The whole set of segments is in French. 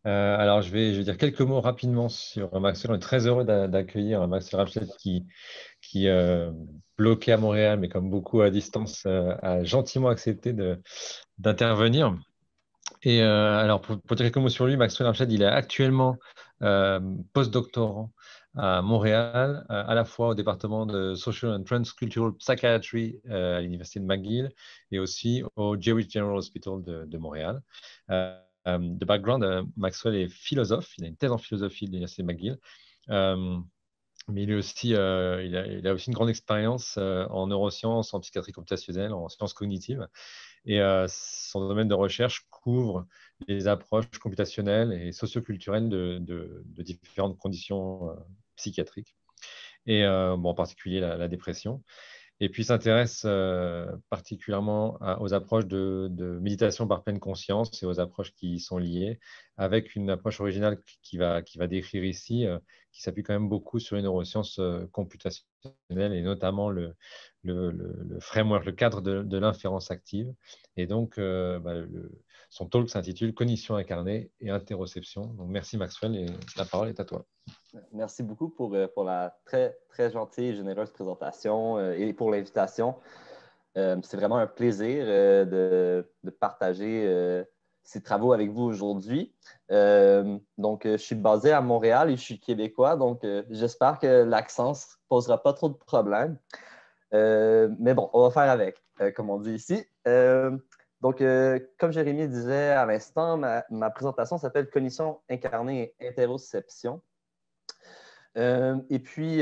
Alors, je vais dire quelques mots rapidement sur Maxwell. On est très heureux d'accueillir Maxwell Ramstedt qui bloqué à Montréal, mais comme beaucoup à distance, a gentiment accepté d'intervenir. Et alors, pour dire quelques mots sur lui, Maxwell Ramstedt, il est actuellement euh, postdoctorant à Montréal, à la fois au département de Social and Transcultural Psychiatry à l'Université de McGill et aussi au Jewish General Hospital de Montréal. De background, Maxwell est philosophe, il a une thèse en philosophie de l'Université de McGill. Euh, mais il a aussi une grande expérience en neurosciences, en psychiatrie computationnelle, en sciences cognitives. Et son domaine de recherche couvre les approches computationnelles et socioculturelles de différentes conditions psychiatriques, et bon, en particulier la dépression. Et puis s'intéresse particulièrement aux approches de méditation par pleine conscience et aux approches qui y sont liées, avec une approche originale qui va décrire ici, qui s'appuie quand même beaucoup sur les neurosciences computationnelles et notamment le framework, le cadre de l'inférence active. Et donc, son talk s'intitule Cognition incarnée et interoception. Donc, merci Maxwell et la parole est à toi. Merci beaucoup pour la très, très gentille et généreuse présentation et pour l'invitation. C'est vraiment un plaisir de partager ces travaux avec vous aujourd'hui. Donc, je suis basé à Montréal et je suis québécois, donc j'espère que l'accent ne posera pas trop de problèmes. Mais bon, on va faire avec, comme on dit ici. Comme Jérémy disait à l'instant, ma présentation s'appelle Cognition incarnée et interoception. Et puis,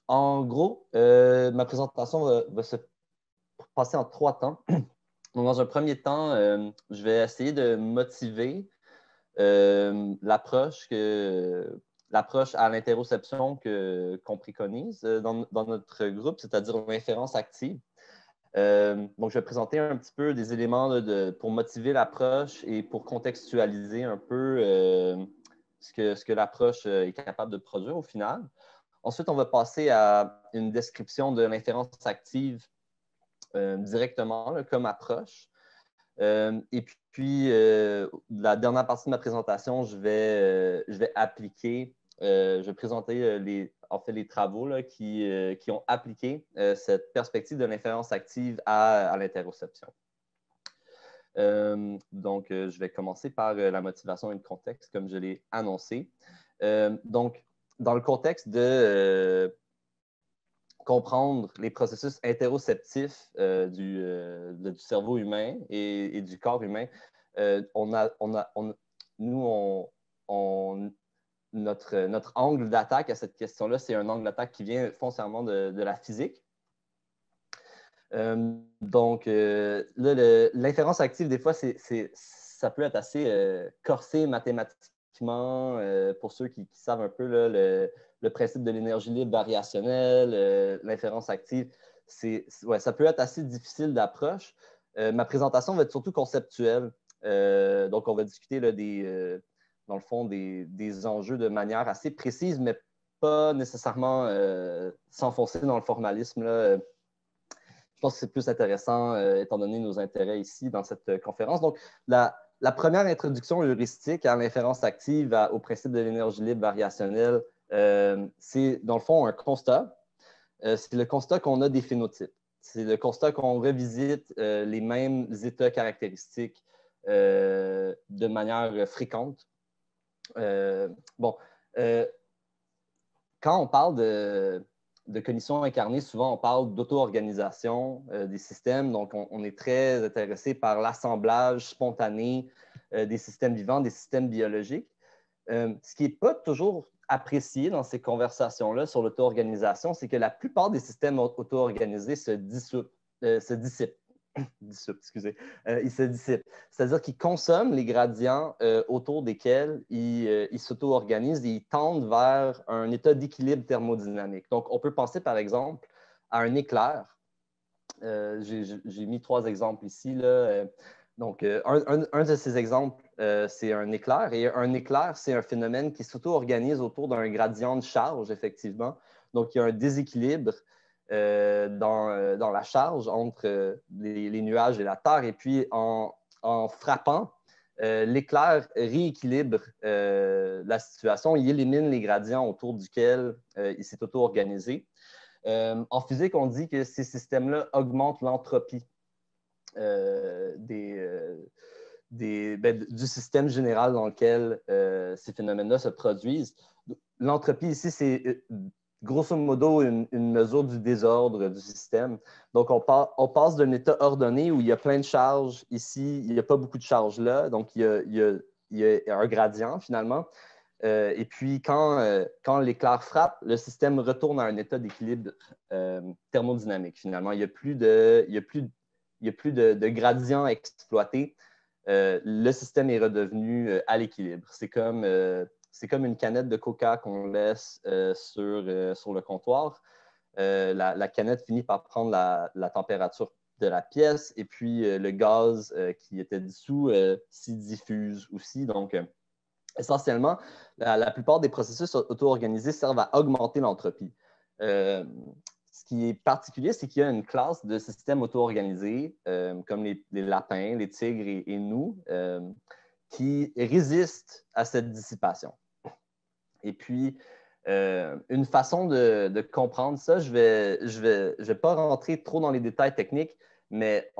en gros, ma présentation va se passer en 3 temps. Donc, dans un premier temps, je vais essayer de motiver l'approche à l'interoception qu'on préconise dans notre groupe, c'est-à-dire l'inférence active. Donc, je vais présenter un petit peu des éléments pour motiver l'approche et pour contextualiser un peu ce que l'approche est capable de produire au final. Ensuite, on va passer à une description de l'inférence active directement là, comme approche. Et puis, la dernière partie de ma présentation, je vais appliquer, je vais présenter les travaux là, qui ont appliqué cette perspective de l'inférence active à l'interoception. Je vais commencer par la motivation et le contexte, comme je l'ai annoncé. Donc, dans le contexte de comprendre les processus interoceptifs du cerveau humain et du corps humain, notre angle d'attaque à cette question-là, c'est un angle d'attaque qui vient foncièrement de la physique. L'inférence active, des fois, ça peut être assez corsé mathématiquement pour ceux qui savent un peu là, le principe de l'énergie libre variationnelle, l'inférence active. Ça peut être assez difficile d'approche. Ma présentation va être surtout conceptuelle. Donc, on va discuter là, dans le fond des enjeux de manière assez précise, mais pas nécessairement s'enfoncer dans le formalisme là. Je pense que c'est plus intéressant étant donné nos intérêts ici dans cette conférence. Donc, la première introduction heuristique à l'inférence active au principe de l'énergie libre variationnelle, c'est dans le fond un constat. C'est le constat qu'on a des phénotypes. C'est le constat qu'on revisite les mêmes états caractéristiques de manière fréquente. Quand on parle de cognition incarnée, souvent on parle d'auto-organisation des systèmes. Donc, on est très intéressé par l'assemblage spontané des systèmes vivants, des systèmes biologiques. Ce qui n'est pas toujours apprécié dans ces conversations-là sur l'auto-organisation, c'est que la plupart des systèmes auto-organisés se dissipent. Ils se dissipent. C'est-à-dire qu'ils consomment les gradients autour desquels ils s'auto-organisent et ils tendent vers un état d'équilibre thermodynamique. Donc, on peut penser, par exemple, à un éclair. J'ai mis 3 exemples ici. Là. Donc, un de ces exemples, c'est un éclair. Et un éclair, c'est un phénomène qui s'auto-organise autour d'un gradient de charge, effectivement. Donc, il y a un déséquilibre dans la charge entre les nuages et la Terre. Et puis, en frappant l'éclair rééquilibre la situation, il élimine les gradients autour duquel il s'est auto-organisé. En physique, on dit que ces systèmes-là augmentent l'entropie du système général dans lequel ces phénomènes-là se produisent. L'entropie ici, c'est grosso modo une mesure du désordre du système. Donc, on passe d'un état ordonné où il y a plein de charges. Ici, il n'y a pas beaucoup de charges là. Donc, il y a un gradient finalement. Et puis, quand l'éclair frappe, le système retourne à un état d'équilibre thermodynamique. Finalement, il n'y a plus de gradient à exploiter. Le système est redevenu à l'équilibre. C'est comme une canette de coca qu'on laisse sur le comptoir. La canette finit par prendre la température de la pièce et puis le gaz qui était dissous s'y diffuse aussi. Donc, essentiellement, la plupart des processus auto-organisés servent à augmenter l'entropie. Ce qui est particulier, c'est qu'il y a une classe de systèmes auto-organisés, comme les lapins, les tigres et nous, qui résistent à cette dissipation. Et puis, une façon de comprendre ça, je vais pas rentrer trop dans les détails techniques, mais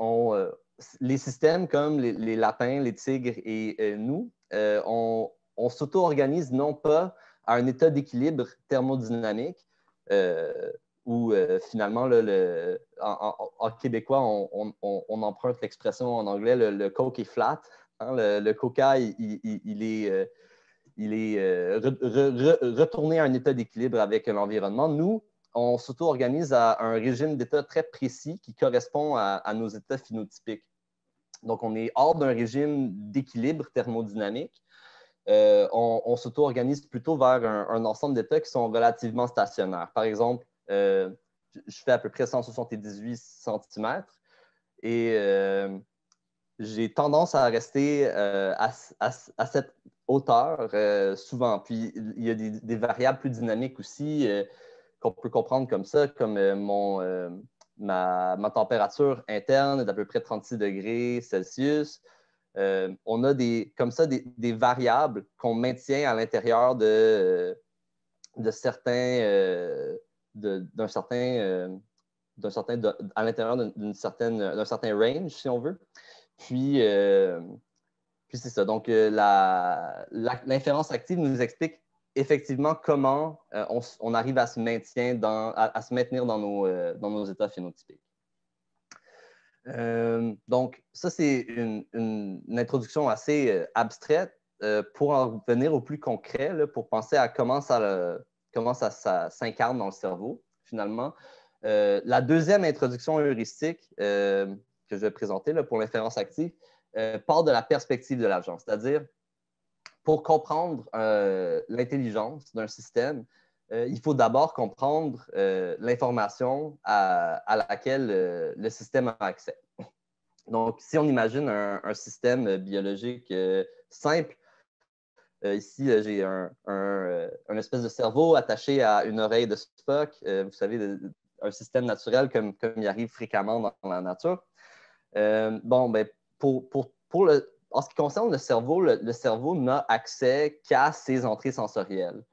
les systèmes comme les lapins, les tigres et nous, on s'auto-organise non pas à un état d'équilibre thermodynamique, où finalement, là, en québécois, on emprunte l'expression en anglais, le coke est flat. Hein, le coca, il est retourné à un état d'équilibre avec l'environnement. Nous, on s'auto-organise à un régime d'état très précis qui correspond à nos états phénotypiques. Donc, on est hors d'un régime d'équilibre thermodynamique. On s'auto-organise plutôt vers un ensemble d'états qui sont relativement stationnaires. Par exemple, je fais à peu près 178 cm et j'ai tendance à rester à cette hauteur souvent. Puis, il y a des variables plus dynamiques aussi qu'on peut comprendre comme ça, comme ma température interne est d'à peu près 36 degrés Celsius. On a comme ça des variables qu'on maintient à l'intérieur à l'intérieur d'un certain range, si on veut. Puis c'est ça. Donc, l'inférence active nous explique effectivement comment on arrive à se maintenir dans nos états phénotypiques. Donc, ça, c'est une introduction assez abstraite. Pour en venir au plus concret, là, pour penser à comment ça s'incarne dans le cerveau, finalement. La deuxième introduction heuristique que je vais présenter là, pour l'inférence active part de la perspective de l'agent. C'est-à-dire, pour comprendre l'intelligence d'un système, il faut d'abord comprendre l'information à laquelle le système a accès. Donc, si on imagine un système biologique simple, ici, j'ai un espèce de cerveau attaché à une oreille de Spock. Vous savez, un système naturel comme il arrive fréquemment dans la nature. Ben, en ce qui concerne le cerveau n'a accès qu'à ses entrées sensorielles.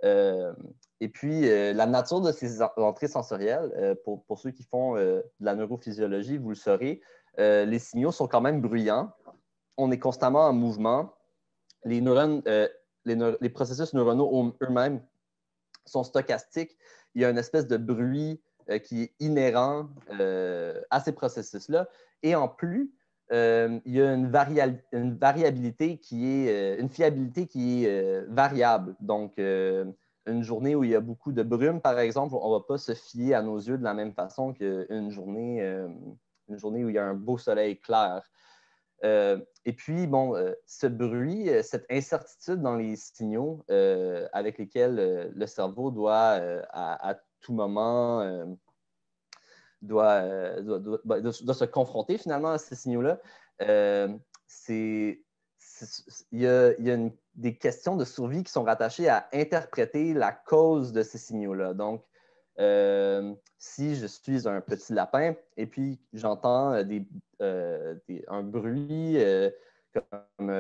Et puis, la nature de ces entrées sensorielles, pour ceux qui font de la neurophysiologie, vous le saurez, les signaux sont quand même bruyants. On est constamment en mouvement. Les neurones, les processus neuronaux eux-mêmes sont stochastiques. Il y a une espèce de bruit qui est inhérent à ces processus-là. Et en plus, il y a une variabilité une fiabilité qui est variable. Donc, une journée où il y a beaucoup de brume, par exemple, on ne va pas se fier à nos yeux de la même façon qu'une journée où il y a un beau soleil clair. Et puis, bon, ce bruit, cette incertitude dans les signaux avec lesquels le cerveau doit, à tout moment, doit se confronter finalement à ces signaux-là, il y a des questions de survie qui sont rattachées à interpréter la cause de ces signaux-là. Donc, si je suis un petit lapin et puis j'entends un bruit comme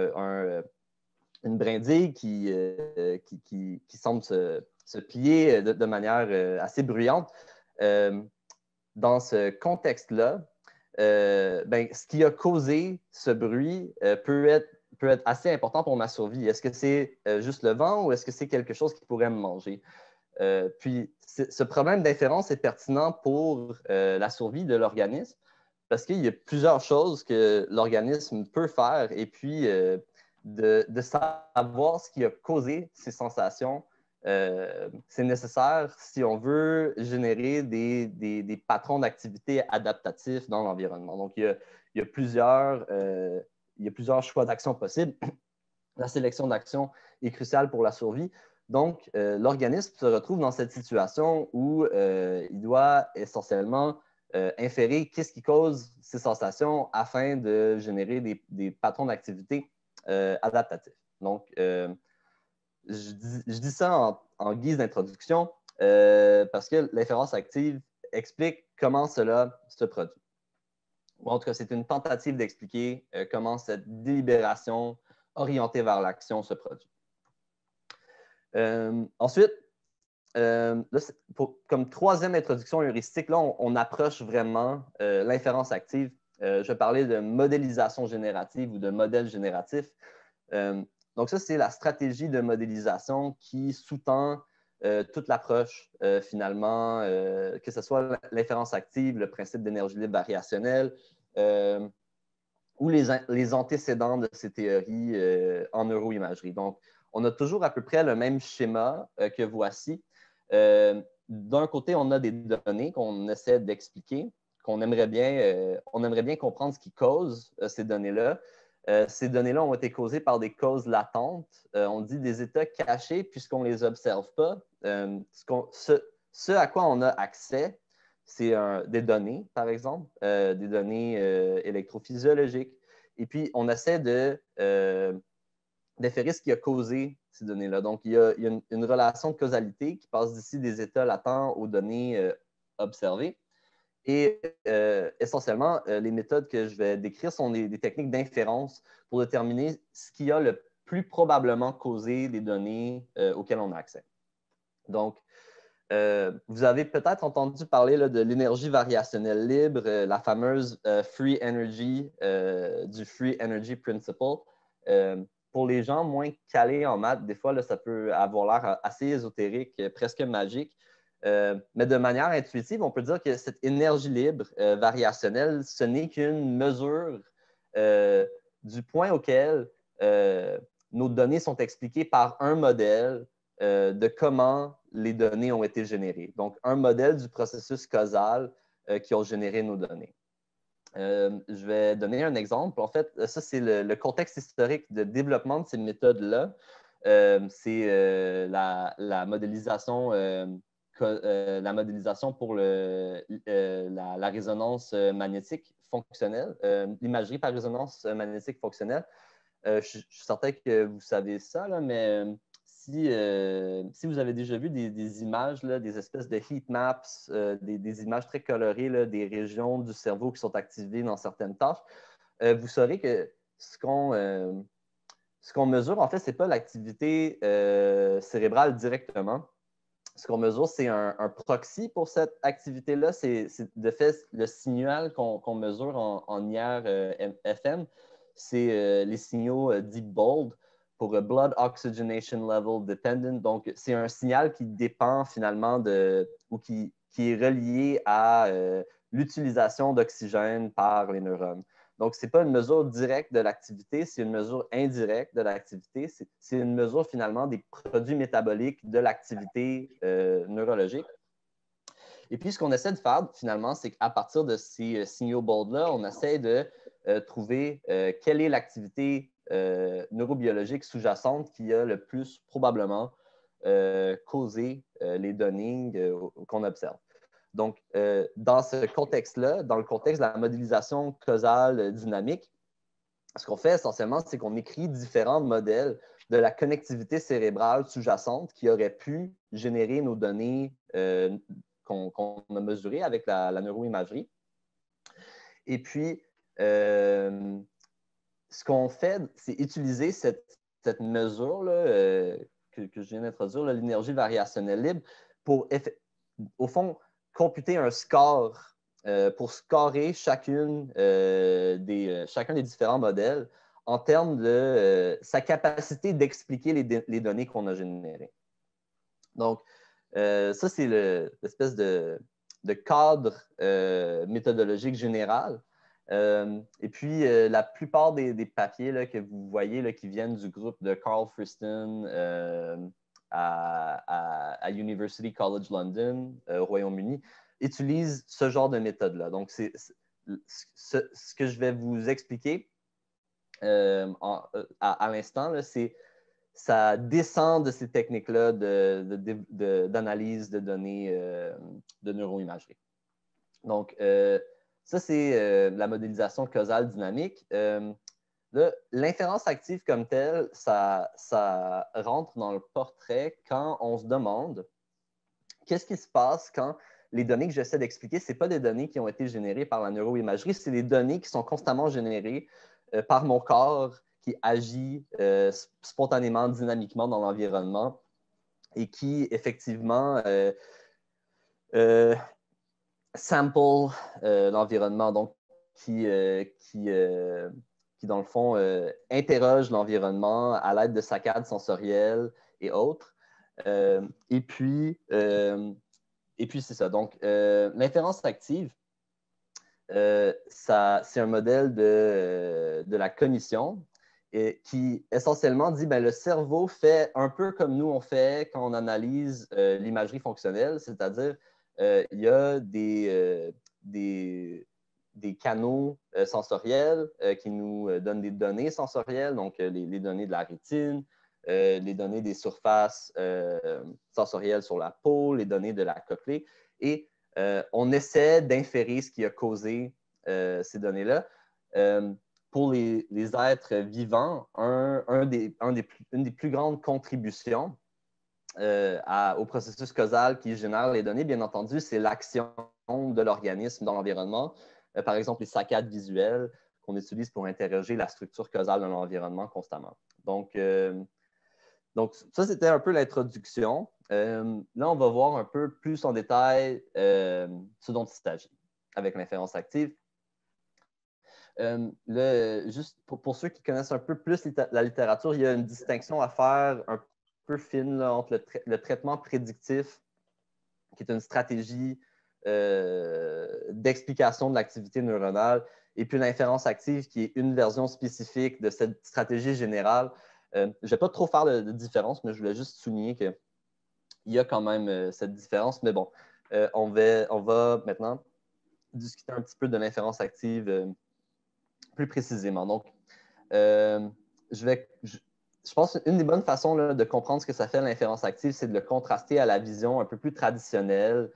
une brindille qui semble se plier de manière assez bruyante. Dans ce contexte-là, ce qui a causé ce bruit peut être assez important pour ma survie. Est-ce que c'est juste le vent ou est-ce que c'est quelque chose qui pourrait me manger? Puis, ce problème d'inférence est pertinent pour la survie de l'organisme parce qu'il y a plusieurs choses que l'organisme peut faire et puis de savoir ce qui a causé ces sensations, c'est nécessaire si on veut générer des patrons d'activité adaptatifs dans l'environnement. Donc, il y a plusieurs choix d'action possibles. La sélection d'action est cruciale pour la survie. Donc, l'organisme se retrouve dans cette situation où il doit essentiellement inférer qu'est-ce qui cause ces sensations afin de générer des patrons d'activité adaptatifs. Donc, je dis ça en guise d'introduction parce que l'inférence active explique comment cela se produit. Ou en tout cas, c'est une tentative d'expliquer comment cette délibération orientée vers l'action se produit. Ensuite, là, comme troisième introduction heuristique, là, on approche vraiment l'inférence active. Je vais parler de modélisation générative ou de modèle génératif. Donc, ça, c'est la stratégie de modélisation qui sous-tend toute l'approche, finalement, que ce soit l'inférence active, le principe d'énergie libre variationnelle ou les antécédents de ces théories en neuroimagerie. Donc, on a toujours à peu près le même schéma que voici. D'un côté, on a des données qu'on essaie d'expliquer, qu'on aimerait bien comprendre ce qui cause ces données-là. Ces données-là ont été causées par des causes latentes. On dit des états cachés puisqu'on ne les observe pas. Ce à quoi on a accès, c'est des données, par exemple, des données électrophysiologiques. Et puis, on essaie d'inférer ce qui a causé ces données-là. Donc, il y a une relation de causalité qui passe d'ici des états latents aux données observées. Et essentiellement, les méthodes que je vais décrire sont des techniques d'inférence pour déterminer ce qui a le plus probablement causé les données auxquelles on a accès. Donc, vous avez peut-être entendu parler là, de l'énergie variationnelle libre, la fameuse free energy du Free Energy Principle. Pour les gens moins calés en maths, des fois, là, ça peut avoir l'air assez ésotérique, presque magique. Mais de manière intuitive, on peut dire que cette énergie libre variationnelle, ce n'est qu'une mesure du point auquel nos données sont expliquées par un modèle de comment les données ont été générées. Donc, un modèle du processus causal qui a généré nos données. Je vais donner un exemple. En fait, ça, c'est le contexte historique de développement de ces méthodes-là. C'est la modélisation pour la résonance magnétique fonctionnelle, l'imagerie par résonance magnétique fonctionnelle. Je suis certain que vous savez ça, là, mais si vous avez déjà vu des images, là, des espèces de heat maps, des images très colorées là, des régions du cerveau qui sont activées dans certaines tâches, vous saurez que ce qu'on mesure, en fait, ce n'est pas l'activité cérébrale directement. Ce qu'on mesure, c'est un proxy pour cette activité-là. C'est de fait le signal qu'on mesure en IR-FM. C'est les signaux deep bold pour Blood Oxygenation Level Dependent. Donc, c'est un signal qui dépend finalement ou qui est relié à l'utilisation d'oxygène par les neurones. Donc, ce n'est pas une mesure directe de l'activité, c'est une mesure indirecte de l'activité. C'est une mesure finalement des produits métaboliques de l'activité neurologique. Et puis, ce qu'on essaie de faire finalement, c'est qu'à partir de ces signaux bold-là, on essaie de trouver quelle est l'activité neurobiologique sous-jacente qui a le plus probablement causé les données qu'on observe. Donc, dans ce contexte-là, dans le contexte de la modélisation causale dynamique, ce qu'on fait essentiellement, c'est qu'on écrit différents modèles de la connectivité cérébrale sous-jacente qui auraient pu générer nos données qu'on a mesurées avec la neuroimagerie. Et puis, ce qu'on fait, c'est utiliser cette mesure-là que je viens d'introduire, l'énergie variationnelle libre, pour, au fond, computer un score pour scorer chacun des différents modèles en termes de sa capacité d'expliquer les données qu'on a générées. Donc, ça, c'est l'espèce de cadre méthodologique général. Et puis, la plupart des papiers là, que vous voyez là, qui viennent du groupe de Carl Friston à University College London, au Royaume-Uni, utilisent ce genre de méthode-là. Donc, ce que je vais vous expliquer à l'instant, c'est ça descend de ces techniques-là d'analyse de données de neuroimagerie. Donc, ça, c'est la modélisation causale dynamique. L'inférence active comme telle, ça rentre dans le portrait quand on se demande qu'est-ce qui se passe quand les données que j'essaie d'expliquer, ce n'est pas des données qui ont été générées par la neuroimagerie, c'est des données qui sont constamment générées par mon corps qui agit spontanément, dynamiquement dans l'environnement et qui, effectivement, sample l'environnement, donc qui dans le fond, interroge l'environnement à l'aide de saccades sensorielles et autres. Et puis, c'est ça. Donc, l'inférence active, c'est un modèle de la cognition qui essentiellement dit que le cerveau fait un peu comme nous on fait quand on analyse l'imagerie fonctionnelle, c'est-à-dire il y a des canaux sensoriels qui nous donnent des données sensorielles, donc les données de la rétine, les données des surfaces sensorielles sur la peau, les données de la cochlée, et on essaie d'inférer ce qui a causé ces données-là. Pour les êtres vivants, une des plus grandes contributions au processus causal qui génère les données, bien entendu, c'est l'action de l'organisme dans l'environnement. Par exemple, les saccades visuelles qu'on utilise pour interroger la structure causale de l'environnement constamment. Donc, ça, c'était un peu l'introduction. Là, on va voir un peu plus en détail ce dont il s'agit avec l'inférence active. Juste pour ceux qui connaissent un peu plus la littérature, il y a une distinction à faire un peu fine là, entre le traitement prédictif, qui est une stratégie d'explication de l'activité neuronale, et puis l'inférence active, qui est une version spécifique de cette stratégie générale. Je ne vais pas trop faire de différence, mais je voulais juste souligner qu'il y a quand même cette différence. Mais bon, on va maintenant discuter un petit peu de l'inférence active plus précisément. Donc, je pense qu'une des bonnes façons là, de comprendre ce que ça fait l'inférence active, c'est de le contraster à la vision un peu plus traditionnelle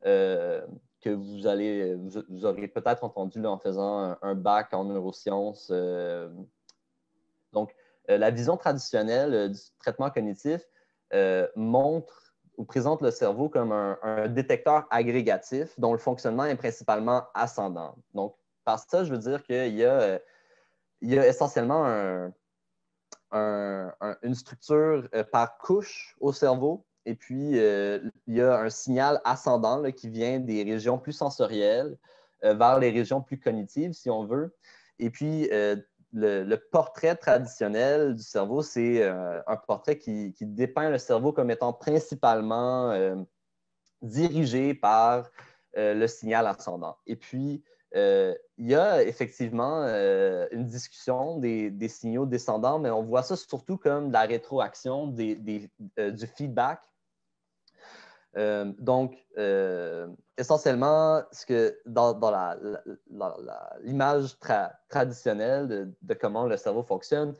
que vous aurez peut-être entendu là, en faisant un bac en neurosciences. Donc, la vision traditionnelle du traitement cognitif montre ou présente le cerveau comme un détecteur agrégatif dont le fonctionnement est principalement ascendant. Donc, par ça, je veux dire qu'il y a essentiellement une structure par couche au cerveau. Et puis, il y a un signal ascendant là, qui vient des régions plus sensorielles vers les régions plus cognitives, si on veut. Et puis, le portrait traditionnel du cerveau, c'est un portrait qui dépeint le cerveau comme étant principalement dirigé par le signal ascendant. Et puis, il y a effectivement une discussion des signaux descendants, mais on voit ça surtout comme de la rétroaction du feedback. Donc, essentiellement, dans l'image traditionnelle de comment le cerveau fonctionne,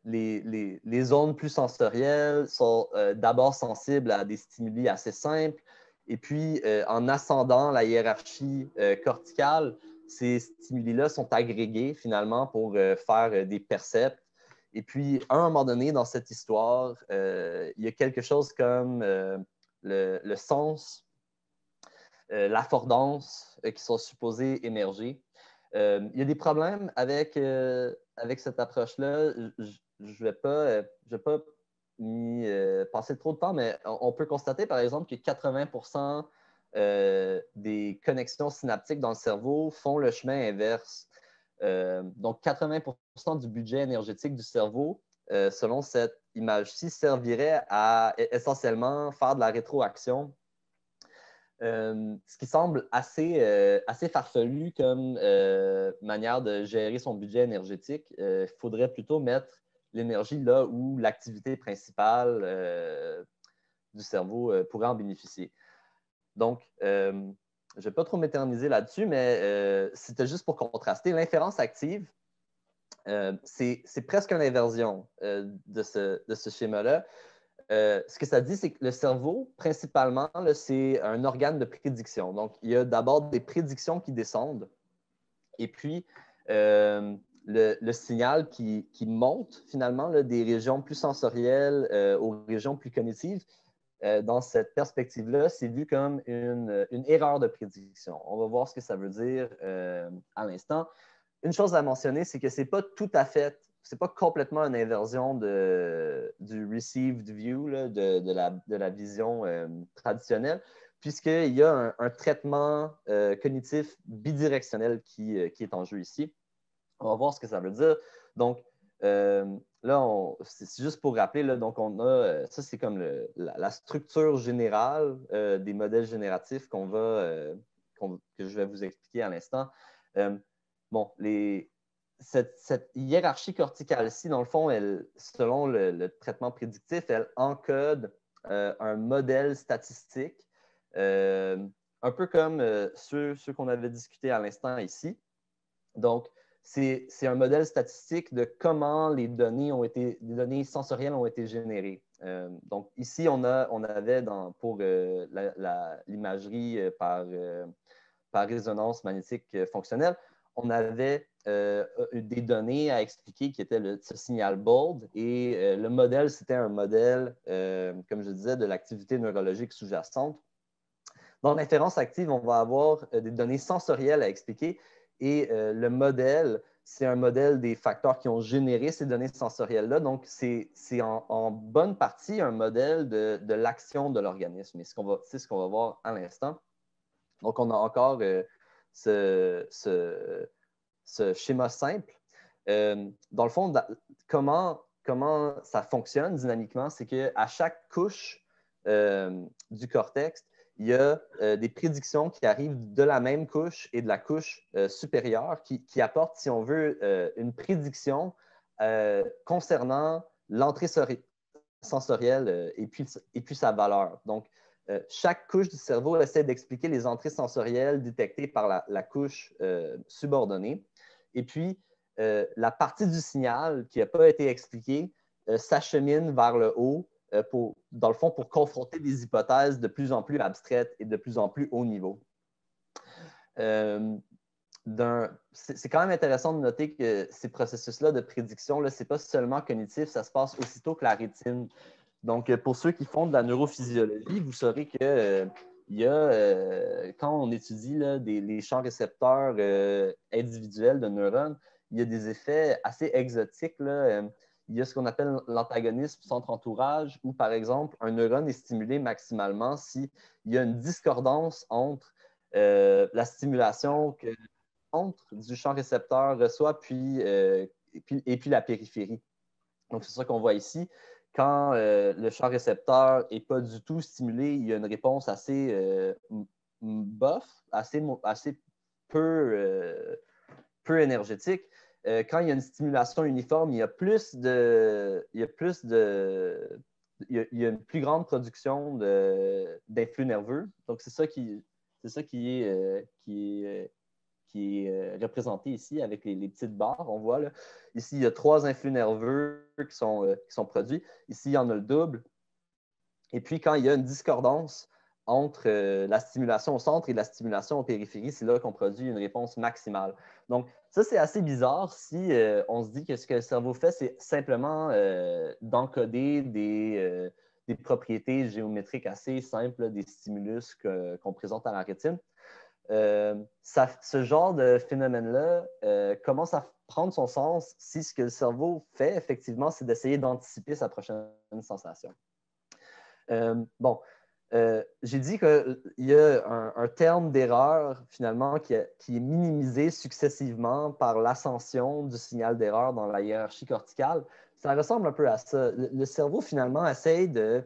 les zones plus sensorielles sont d'abord sensibles à des stimuli assez simples. Et puis, en ascendant la hiérarchie corticale, ces stimuli-là sont agrégés finalement pour faire des percepts. Et puis, à un moment donné, dans cette histoire, il y a quelque chose comme le sens, l'affordance qui sont supposés émerger. Il y a des problèmes avec avec cette approche-là, je ne vais pas passer trop de temps, mais on peut constater, par exemple, que 80% des connexions synaptiques dans le cerveau font le chemin inverse. Donc, 80% du budget énergétique du cerveau, selon cette image-ci, servirait à essentiellement faire de la rétroaction. Ce qui semble assez farfelu comme manière de gérer son budget énergétique. Il faudrait plutôt mettre l'énergie là où l'activité principale du cerveau pourrait en bénéficier. Donc, je ne vais pas trop m'éterniser là-dessus, mais c'était juste pour contraster. L'inférence active, c'est presque une inversion de ce schéma-là. Ce que ça dit, c'est que le cerveau, principalement, c'est un organe de prédiction. Donc, il y a d'abord des prédictions qui descendent, et puis le signal qui monte finalement là, des régions plus sensorielles aux régions plus cognitives. Dans cette perspective-là, c'est vu comme une erreur de prédiction. On va voir ce que ça veut dire à l'instant. Une chose à mentionner, c'est que ce n'est pas tout à fait, c'est pas complètement une inversion du received view, là, de la vision traditionnelle, puisqu'il y a un traitement cognitif bidirectionnel qui est en jeu ici. On va voir ce que ça veut dire. Donc, là, c'est juste pour rappeler, là, donc on a, ça c'est comme la structure générale des modèles génératifs que je vais vous expliquer à l'instant. Bon, cette hiérarchie corticale-ci, dans le fond, selon le traitement prédictif, elle encode un modèle statistique, un peu comme ceux qu'on avait discuté à l'instant ici. Donc, c'est un modèle statistique de comment les données sensorielles ont été générées. Donc, ici, on avait pour l'imagerie par résonance magnétique fonctionnelle, on avait des données à expliquer qui étaient ce signal bold et le modèle, c'était un modèle, comme je disais, de l'activité neurologique sous-jacente. Dans l'inférence active, on va avoir des données sensorielles à expliquer et le modèle, c'est un modèle des facteurs qui ont généré ces données sensorielles-là. Donc, c'est en bonne partie un modèle de l'action de l'organisme. Et c'est ce qu'on va voir à l'instant. Donc, on a encore ce schéma simple. Dans le fond, comment ça fonctionne dynamiquement, c'est qu'à chaque couche du cortex, il y a des prédictions qui arrivent de la même couche et de la couche supérieure qui apportent, si on veut, une prédiction concernant l'entrée sensorielle et puis sa valeur. Donc, chaque couche du cerveau essaie d'expliquer les entrées sensorielles détectées par la couche subordonnée. Et puis, la partie du signal qui n'a pas été expliquée s'achemine vers le haut dans le fond, pour confronter des hypothèses de plus en plus abstraites et de plus en plus haut niveau. C'est quand même intéressant de noter que ces processus-là de prédiction, ce n'est pas seulement cognitif, ça se passe aussitôt que la rétine. Donc, pour ceux qui font de la neurophysiologie, vous saurez que quand on étudie les champs récepteurs individuels de neurones, il y a des effets assez exotiques. Il y a ce qu'on appelle l'antagonisme centre-entourage, où, par exemple, un neurone est stimulé maximalement s'il y a une discordance entre la stimulation que le centre du champ récepteur reçoit et puis la périphérie. Donc, c'est ça qu'on voit ici. Quand le champ récepteur n'est pas du tout stimulé, il y a une réponse assez bof, assez peu énergétique. Quand il y a une stimulation uniforme, il y a une plus grande production d'influx nerveux. Donc, c'est ça qui est représenté ici avec les petites barres. On voit là. Ici, il y a 3 influx nerveux qui sont produits. Ici, il y en a le double. Et puis, quand il y a une discordance entre la stimulation au centre et la stimulation aux périphéries, c'est là qu'on produit une réponse maximale. Donc, ça, c'est assez bizarre si on se dit que ce que le cerveau fait, c'est simplement d'encoder des propriétés géométriques assez simples des stimulus qu'on présente à la rétine. ce genre de phénomène-là commence à prendre son sens si ce que le cerveau fait, effectivement, c'est d'essayer d'anticiper sa prochaine sensation. Bon, j'ai dit qu'il y a un terme d'erreur, finalement, qui est minimisé successivement par l'ascension du signal d'erreur dans la hiérarchie corticale. Ça ressemble un peu à ça. Le cerveau, finalement, essaye de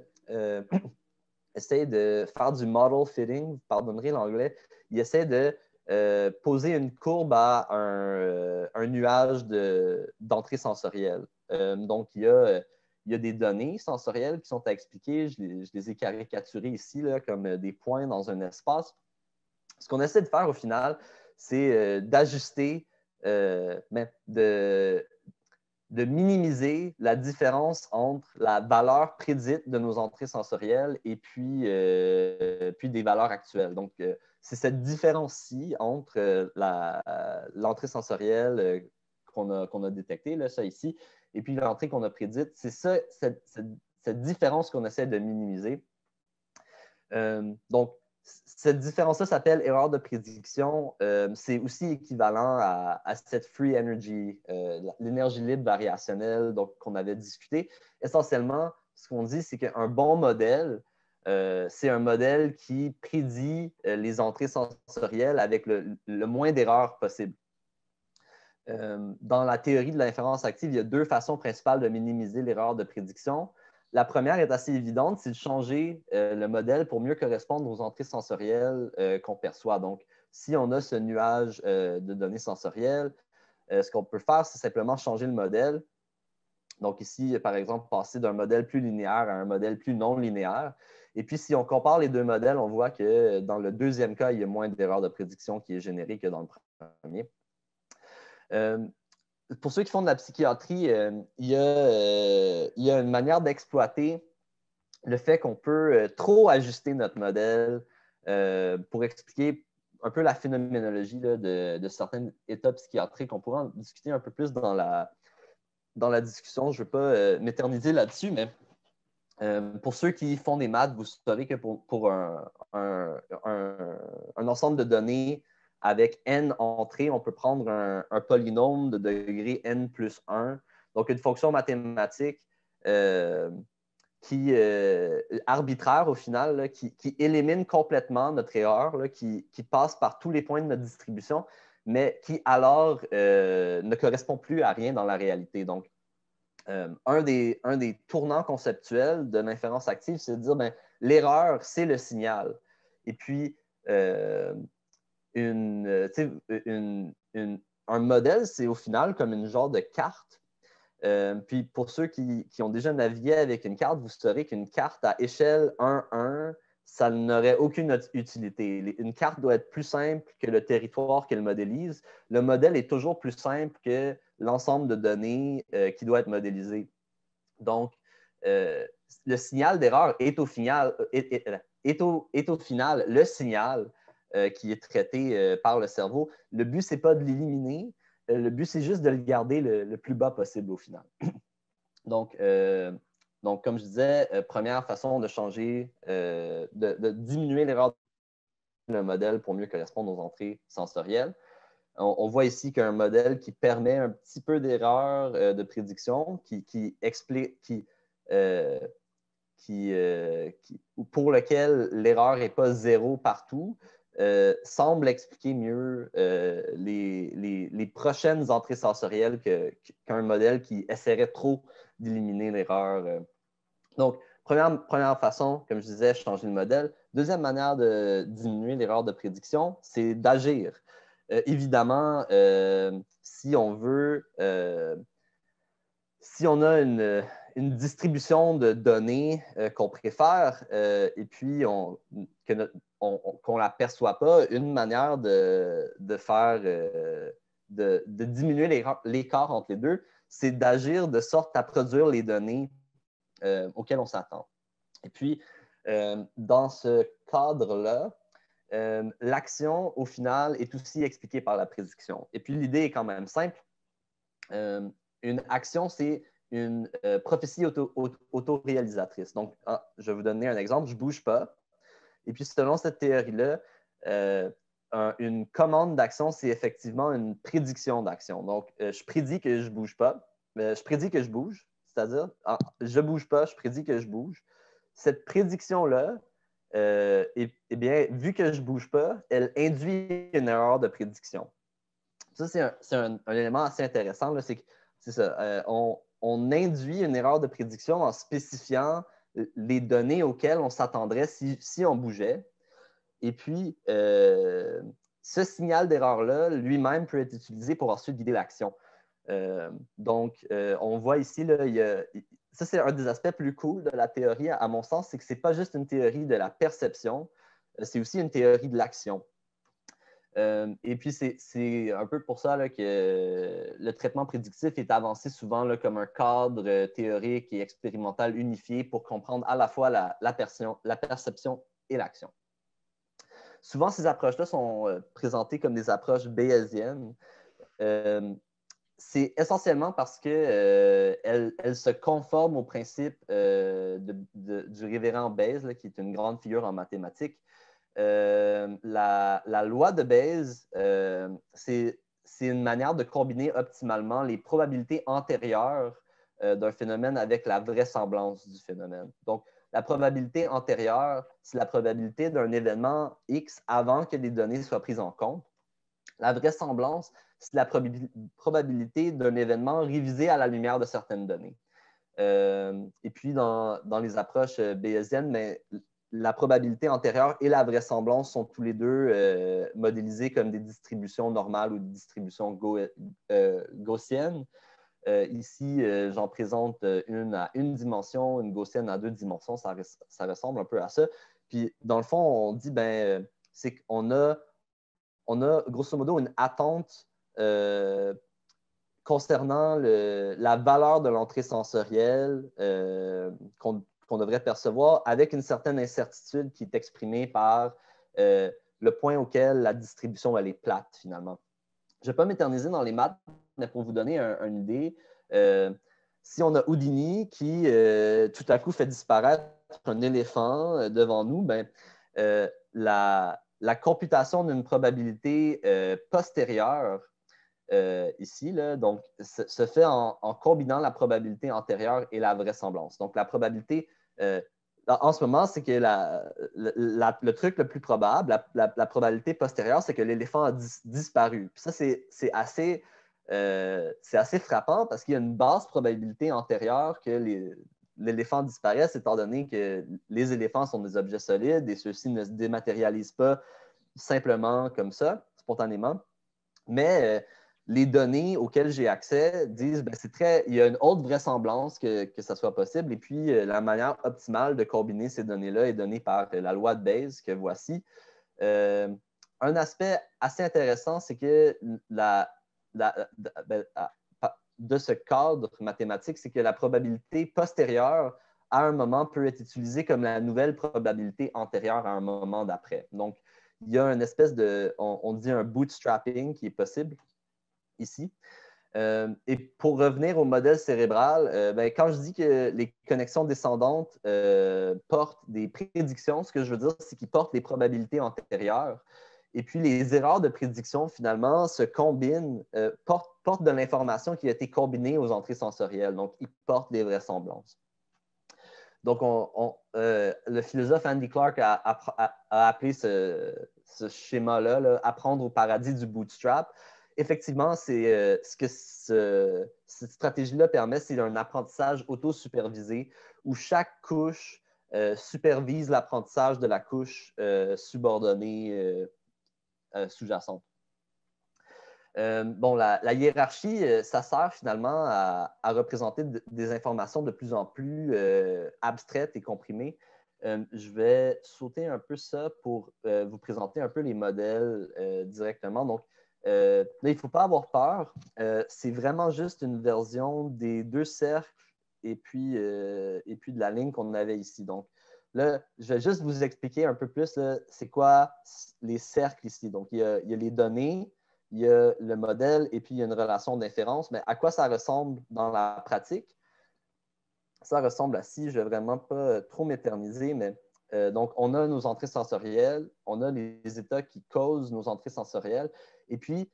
faire du model fitting, vous pardonnerez l'anglais. Il essaie de poser une courbe à un nuage d'entrée sensorielle. Donc, il y a des données sensorielles qui sont à expliquer. Je les ai caricaturées ici là, comme des points dans un espace. Ce qu'on essaie de faire au final, c'est d'ajuster, de minimiser la différence entre la valeur prédite de nos entrées sensorielles et puis des valeurs actuelles. Donc, c'est cette différence-ci entre l'entrée sensorielle qu'on a détectée, là, ça ici, et puis l'entrée qu'on a prédite. C'est ça, cette différence qu'on essaie de minimiser. Donc, cette différence-là s'appelle erreur de prédiction. C'est aussi équivalent à cette free energy, l'énergie libre variationnelle qu'on avait discuté. Essentiellement, ce qu'on dit, c'est qu'un bon modèle, c'est un modèle qui prédit les entrées sensorielles avec le moins d'erreurs possible. Dans la théorie de l'inférence active, il y a deux façons principales de minimiser l'erreur de prédiction. La première est assez évidente, c'est de changer le modèle pour mieux correspondre aux entrées sensorielles qu'on perçoit. Donc, si on a ce nuage de données sensorielles, ce qu'on peut faire, c'est simplement changer le modèle. Donc ici, par exemple, passer d'un modèle plus linéaire à un modèle plus non linéaire. Et puis, si on compare les deux modèles, on voit que dans le deuxième cas, il y a moins d'erreurs de prédiction qui est générée que dans le premier. Pour ceux qui font de la psychiatrie, il y a une manière d'exploiter le fait qu'on peut trop ajuster notre modèle pour expliquer un peu la phénoménologie là, de certains états psychiatriques. On pourra en discuter un peu plus dans la discussion. Je ne veux pas m'éterniser là-dessus, mais pour ceux qui font des maths, vous savez que pour un ensemble de données avec n entrées, on peut prendre un polynôme de degré n plus 1, donc une fonction mathématique qui arbitraire au final, là, qui élimine complètement notre erreur, là, qui passe par tous les points de notre distribution, mais qui alors ne correspond plus à rien dans la réalité. Donc, un des tournants conceptuels de l'inférence active, c'est de dire ben, l'erreur, c'est le signal. Et puis, un modèle, c'est au final comme une genre de carte. Puis pour ceux qui ont déjà navigué avec une carte, vous saurez qu'une carte à échelle 1-1, ça n'aurait aucune utilité. Une carte doit être plus simple que le territoire qu'elle modélise. Le modèle est toujours plus simple que l'ensemble de données qui doit être modélisé. Donc, le signal d'erreur est au final le signal qui est traité par le cerveau. Le but, ce n'est pas de l'éliminer. Le but, c'est juste de le garder le plus bas possible au final. Donc, comme je disais, première façon de changer, de diminuer l'erreur le modèle pour mieux correspondre aux entrées sensorielles. On voit ici qu'un modèle qui permet un petit peu d'erreur de prédiction, pour lequel l'erreur n'est pas zéro partout, semble expliquer mieux les prochaines entrées sensorielles qu'un modèle qui essaierait trop d'éliminer l'erreur. Donc, première façon, comme je disais, changer le modèle. Deuxième manière de diminuer l'erreur de prédiction, c'est d'agir. Évidemment, si on veut, si on a une distribution de données qu'on préfère et puis qu'on ne la perçoit pas, une manière de faire, de diminuer l'écart entre les deux, c'est d'agir de sorte à produire les données auxquelles on s'attend. Et puis, dans ce cadre-là, l'action, au final, est aussi expliquée par la prédiction. Et puis, l'idée est quand même simple. Une action, c'est une prophétie autoréalisatrice. Donc, je vais vous donner un exemple. Je ne bouge pas. Et puis, selon cette théorie-là, une commande d'action, c'est effectivement une prédiction d'action. Donc, je prédis que je ne bouge pas. Je prédis que je bouge, c'est-à-dire, je ne bouge pas, je prédis que je bouge. Cette prédiction-là, eh bien, vu que je ne bouge pas, elle induit une erreur de prédiction. Ça, c'est un élément assez intéressant. C'est ça. On induit une erreur de prédiction en spécifiant les données auxquelles on s'attendrait si on bougeait. Et puis, ce signal d'erreur-là, lui-même, peut être utilisé pour ensuite guider l'action. Donc, on voit ici, là, ça, c'est un des aspects plus cool de la théorie, à mon sens, c'est que ce n'est pas juste une théorie de la perception, c'est aussi une théorie de l'action. Et puis, c'est un peu pour ça là, que le traitement prédictif est avancé souvent là, comme un cadre théorique et expérimental unifié pour comprendre à la fois la perception et l'action. Souvent, ces approches-là sont présentées comme des approches bayésiennes. C'est essentiellement parce qu'elles se conforment au principe du révérend Bayes, là, qui est une grande figure en mathématiques. La loi de Bayes, c'est une manière de combiner optimalement les probabilités antérieures d'un phénomène avec la vraisemblance du phénomène. Donc, la probabilité antérieure, c'est la probabilité d'un événement X avant que les données soient prises en compte. La vraisemblance, c'est la probabilité d'un événement révisé à la lumière de certaines données. Et puis, dans les approches bayésiennes, mais la probabilité antérieure et la vraisemblance sont tous les deux modélisés comme des distributions normales ou des distributions gaussiennes. Ici, j'en présente une à une dimension, une gaussienne à deux dimensions. Ça ressemble un peu à ça. Puis, dans le fond, on dit, c'est qu'on a grosso modo une attente concernant la valeur de l'entrée sensorielle qu'on devrait percevoir avec une certaine incertitude qui est exprimée par le point auquel la distribution elle est plate, finalement. Je ne vais pas m'éterniser dans les maths, mais pour vous donner une idée, si on a Houdini qui tout à coup fait disparaître un éléphant devant nous, la computation d'une probabilité postérieure ici, là, donc, se fait en combinant la probabilité antérieure et la vraisemblance. Donc, la probabilité, en ce moment, c'est que le truc le plus probable, la probabilité postérieure, c'est que l'éléphant a disparu. Puis ça, c'est assez frappant parce qu'il y a une basse probabilité antérieure que l'éléphant disparaisse, étant donné que les éléphants sont des objets solides et ceux-ci ne se dématérialisent pas simplement comme ça, spontanément. Mais les données auxquelles j'ai accès disent il y a une haute vraisemblance que ça soit possible. Et puis, la manière optimale de combiner ces données-là est donnée par la loi de Bayes que voici. Un aspect assez intéressant, c'est que de ce cadre mathématique, c'est que la probabilité postérieure à un moment peut être utilisée comme la nouvelle probabilité antérieure à un moment d'après. Donc, il y a une espèce on dit un bootstrapping qui est possible ici. Et pour revenir au modèle cérébral, quand je dis que les connexions descendantes portent des prédictions, ce que je veux dire, c'est qu'ils portent les probabilités antérieures. Et puis, les erreurs de prédiction, finalement, se combinent, portent de l'information qui a été combinée aux entrées sensorielles. Donc, ils portent des vraisemblances. Donc, le philosophe Andy Clark a appelé ce schéma-là « apprendre au paradis du bootstrap ». Effectivement, ce que cette stratégie-là permet, c'est un apprentissage auto-supervisé où chaque couche supervise l'apprentissage de la couche subordonnée sous-jacente. La hiérarchie, ça sert finalement à représenter des informations de plus en plus abstraites et comprimées. Je vais sauter un peu ça pour vous présenter un peu les modèles directement. Donc, là, il ne faut pas avoir peur. C'est vraiment juste une version des deux cercles et puis de la ligne qu'on avait ici. Donc, là, je vais juste vous expliquer un peu plus c'est quoi les cercles ici. Donc, il y a les données, il y a le modèle et puis il y a une relation d'inférence. Mais à quoi ça ressemble dans la pratique? Ça ressemble à ci. Je ne vais vraiment pas trop m'éterniser, mais Donc, on a nos entrées sensorielles, on a les états qui causent nos entrées sensorielles. Et puis,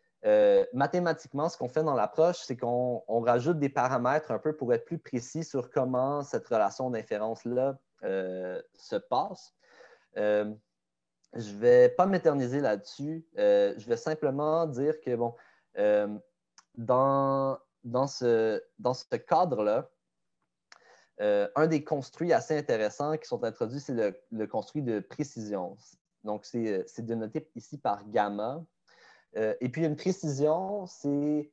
mathématiquement, ce qu'on fait dans l'approche, c'est qu'on rajoute des paramètres un peu pour être plus précis sur comment cette relation d'inférence-là se passe. Je ne vais pas m'éterniser là-dessus. Je vais simplement dire que, bon, dans ce cadre-là, un des construits assez intéressants qui sont introduits, c'est le construit de précision. Donc, c'est dénoté ici par gamma. Et puis, une précision, c'est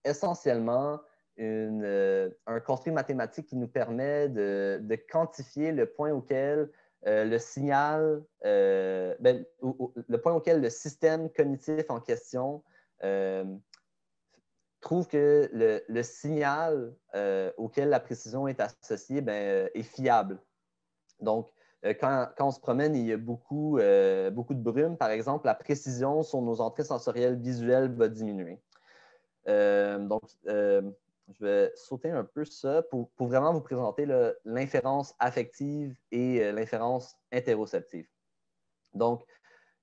essentiellement un construit mathématique qui nous permet de quantifier le point auquel le signal, le point auquel le système cognitif en question trouve que le signal auquel la précision est associée est fiable. Donc, quand on se promène et il y a beaucoup de brume, par exemple, la précision sur nos entrées sensorielles visuelles va diminuer. Je vais sauter un peu ça pour vraiment vous présenter l'inférence affective et l'inférence interoceptive. Donc,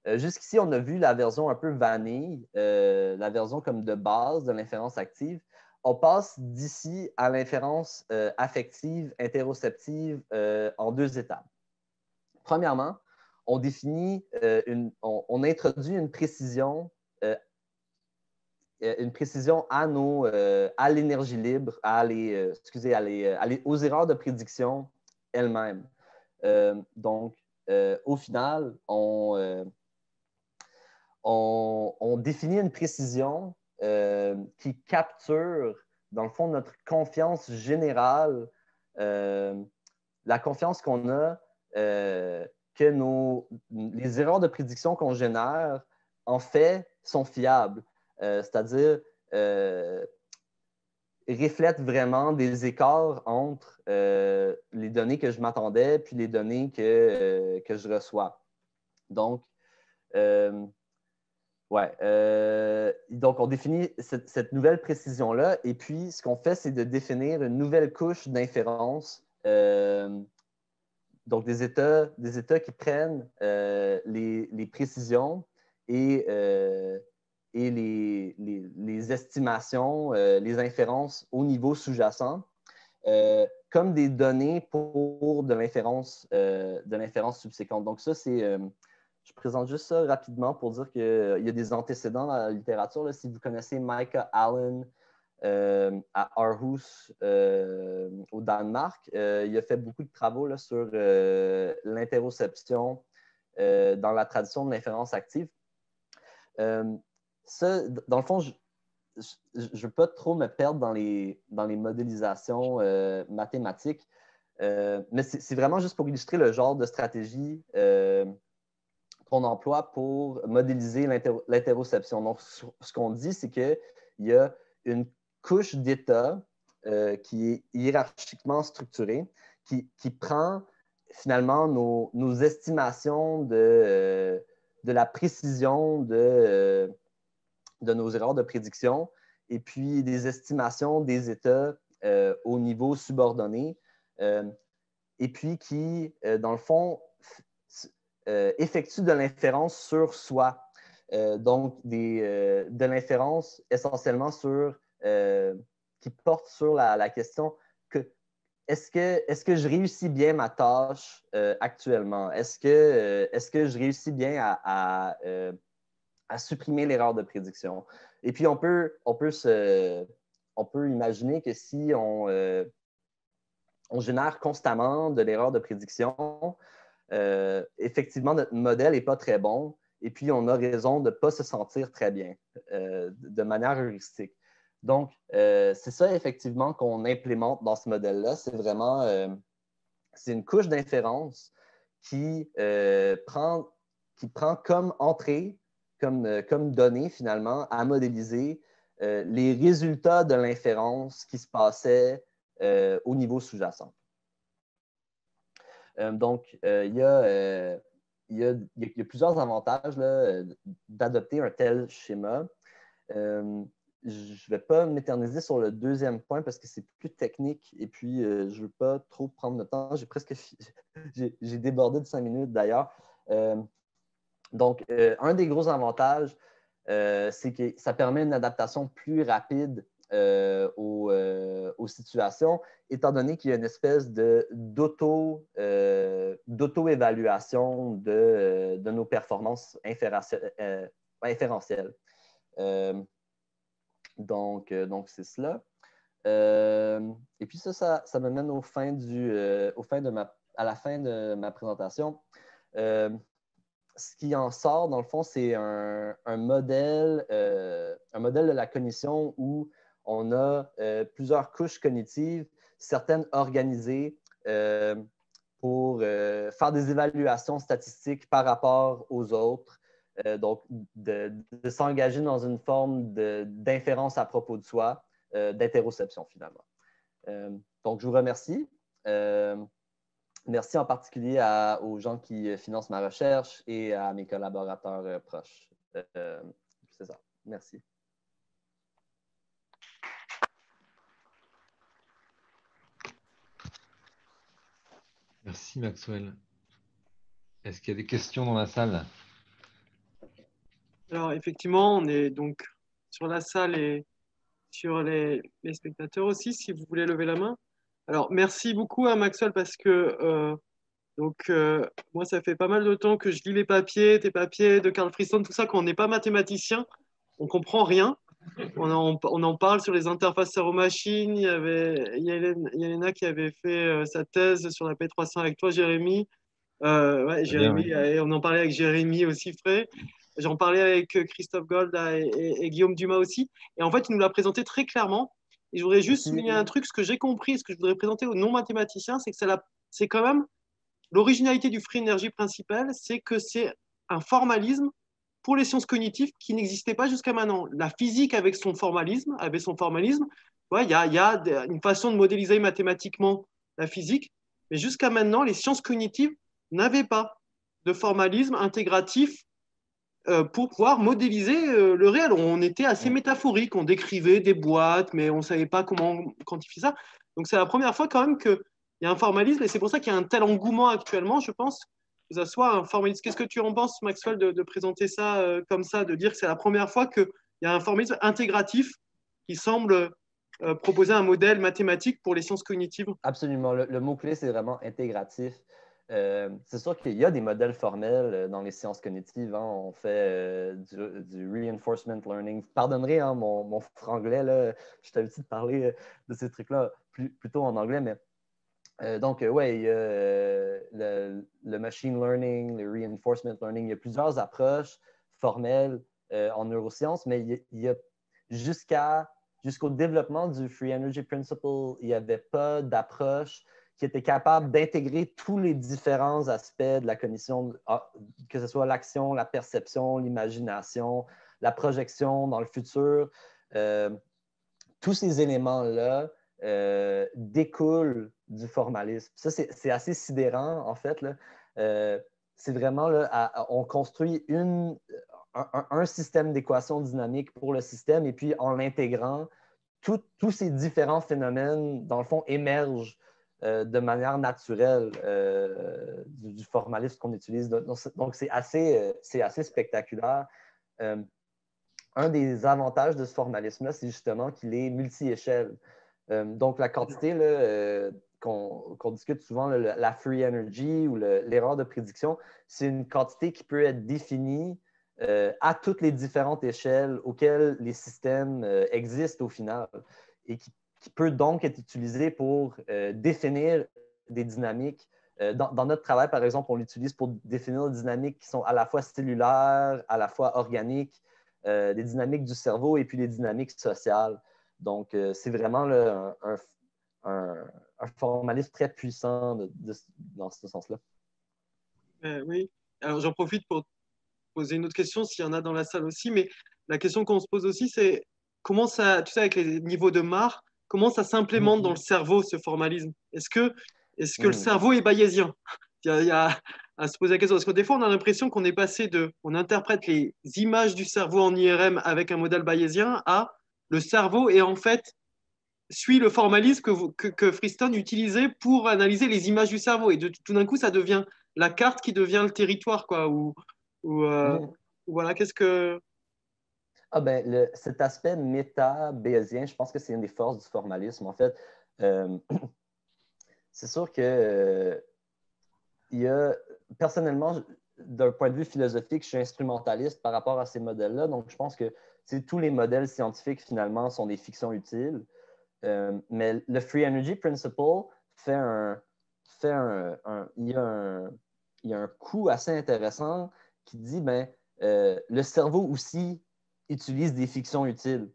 jusqu'ici, on a vu la version un peu vanille, la version comme de base de l'inférence active. On passe d'ici à l'inférence affective, interoceptive en 2 étapes. Premièrement, on définit, on introduit une précision à l'énergie libre, aux erreurs de prédiction elles-mêmes. Donc, au final, on définit une précision qui capture, dans le fond, notre confiance générale, la confiance qu'on a que les erreurs de prédiction qu'on génère, en fait, sont fiables. C'est-à-dire reflètent vraiment des écarts entre les données que je m'attendais puis les données que je reçois. Donc, donc on définit cette nouvelle précision-là et puis ce qu'on fait, c'est de définir une nouvelle couche d'inférence. Donc, des états qui prennent les précisions et les estimations, les inférences au niveau sous-jacent, comme des données pour de l'inférence subséquente. Donc, ça, c'est... je présente juste ça rapidement pour dire qu'il y a des antécédents dans la littérature. Là. Si vous connaissez Micah Allen, à Aarhus, au Danemark. Il a fait beaucoup de travaux là, sur l'interoception dans la tradition de l'inférence active. Ça, dans le fond, je ne veux pas trop me perdre dans les modélisations mathématiques, mais c'est vraiment juste pour illustrer le genre de stratégie qu'on emploie pour modéliser l'interoception. Donc, ce qu'on dit, c'est qu'il y a une couche d'état qui est hiérarchiquement structurée, qui prend finalement nos estimations de la précision de nos erreurs de prédiction et puis des estimations des états au niveau subordonné et puis qui, dans le fond, effectue de l'inférence sur soi. Donc, de l'inférence essentiellement qui porte sur la question que est-ce que je réussis bien ma tâche actuellement? Est-ce que je réussis bien à supprimer l'erreur de prédiction? Et puis, on peut imaginer que si on génère constamment de l'erreur de prédiction, effectivement, notre modèle n'est pas très bon et puis on a raison de ne pas se sentir très bien de manière heuristique. Donc, c'est ça effectivement qu'on implémente dans ce modèle-là. C'est vraiment c'est une couche d'inférence qui prend comme entrée, comme donnée finalement à modéliser les résultats de l'inférence qui se passait au niveau sous-jacent. Donc, il y a plusieurs avantages d'adopter un tel schéma. je ne vais pas m'éterniser sur le deuxième point parce que c'est plus technique et puis je ne veux pas trop prendre le temps. J'ai débordé de 5 minutes d'ailleurs. Donc, un des gros avantages, c'est que ça permet une adaptation plus rapide aux situations, étant donné qu'il y a une espèce d'auto-évaluation de nos performances inférentielles. Donc c'est cela. Et puis ça me mène à la fin de ma présentation. Ce qui en sort, dans le fond, c'est un modèle de la cognition où on a plusieurs couches cognitives, certaines organisées pour faire des évaluations statistiques par rapport aux autres. Donc, de s'engager dans une forme d'inférence à propos de soi, d'interoception finalement. Donc, je vous remercie. Merci en particulier aux gens qui financent ma recherche et à mes collaborateurs proches. C'est ça. Merci. Merci Maxwell. Est-ce qu'il y a des questions dans la salle? Alors, effectivement, on est donc sur la salle et sur les spectateurs aussi, si vous voulez lever la main. Alors, merci beaucoup à Maxwell parce que moi, ça fait pas mal de temps que je lis tes papiers de Carl Friston, tout ça, quand on n'est pas mathématicien, on comprend rien. On en parle sur les interfaces cerveau-machine. Il y avait Yelena qui avait fait sa thèse sur la P300 avec toi, Jérémy. Ouais, Jérémy, Bien, oui. et on en parlait avec Jérémy aussi, frais. J'en parlais avec Christophe Gold là, et Guillaume Dumas aussi. Et en fait, il nous l'a présenté très clairement. Et je voudrais juste souligner un truc, ce que j'ai compris, ce que je voudrais présenter aux non-mathématiciens, c'est que c'est quand même l'originalité du Free Energy principal, c'est que c'est un formalisme pour les sciences cognitives qui n'existait pas jusqu'à maintenant. La physique avec son formalisme, ouais, il y a une façon de modéliser mathématiquement la physique, mais jusqu'à maintenant, les sciences cognitives n'avaient pas de formalisme intégratif pour pouvoir modéliser le réel. On était assez métaphorique, on décrivait des boîtes, mais on ne savait pas comment quantifier ça. Donc c'est la première fois quand même qu'il y a un formalisme, et c'est pour ça qu'il y a un tel engouement actuellement, je pense, que ça soit un formalisme. Qu'est-ce que tu en penses, Maxwell, de présenter ça comme ça, de dire que c'est la première fois qu'il y a un formalisme intégratif qui semble proposer un modèle mathématique pour les sciences cognitives? Absolument. Le mot-clé, c'est vraiment intégratif. C'est sûr qu'il y a des modèles formels dans les sciences cognitives. Hein. On fait du reinforcement learning. Vous pardonnerez hein, mon franglais. Là. Je suis habitué de parler de ces trucs-là plutôt en anglais. Mais donc, oui, il y a le machine learning, le reinforcement learning. Il y a plusieurs approches formelles en neurosciences, mais il y a jusqu'au développement du Free Energy Principle, il n'y avait pas d'approche qui était capable d'intégrer tous les différents aspects de la cognition, que ce soit l'action, la perception, l'imagination, la projection dans le futur. Tous ces éléments-là découlent du formalisme. Ça, c'est assez sidérant, en fait. C'est vraiment, là, on construit un système d'équations dynamiques pour le système et puis en l'intégrant, tous ces différents phénomènes, dans le fond, émergent de manière naturelle du formalisme qu'on utilise. Donc, c'est assez spectaculaire. Un des avantages de ce formalisme-là, c'est justement qu'il est multi-échelle. Donc, la quantité qu'on discute souvent, la free energy ou l'erreur de prédiction, c'est une quantité qui peut être définie à toutes les différentes échelles auxquelles les systèmes existent au final et qui peut donc être utilisée pour définir des dynamiques. Dans notre travail, par exemple, on l'utilise pour définir des dynamiques qui sont à la fois cellulaires, à la fois organiques, des dynamiques du cerveau et puis les dynamiques sociales. Donc, c'est vraiment là, un formalisme très puissant dans ce sens-là. Oui, alors j'en profite pour poser une autre question, s'il y en a dans la salle aussi, mais la question qu'on se pose aussi, c'est comment ça, tu sais, avec les niveaux de Marr, comment ça s'implémente dans le cerveau, ce formalisme? Est-ce que le cerveau est bayésien? Il y a à se poser la question, parce que des fois, on a l'impression on interprète les images du cerveau en IRM avec un modèle bayésien à le cerveau est en fait suit le formalisme que Freestone utilisait pour analyser les images du cerveau. Et tout d'un coup, ça devient la carte qui devient le territoire, quoi. Voilà, qu'est-ce que... Ah ben, cet aspect méta-bayésien, je pense que c'est une des forces du formalisme. En fait, c'est sûr que il y a, personnellement, d'un point de vue philosophique, je suis instrumentaliste par rapport à ces modèles-là. Donc, je pense que tous les modèles scientifiques, finalement, sont des fictions utiles. Mais le Free Energy Principle il y a un coup assez intéressant qui dit ben, le cerveau aussi utilise des fictions utiles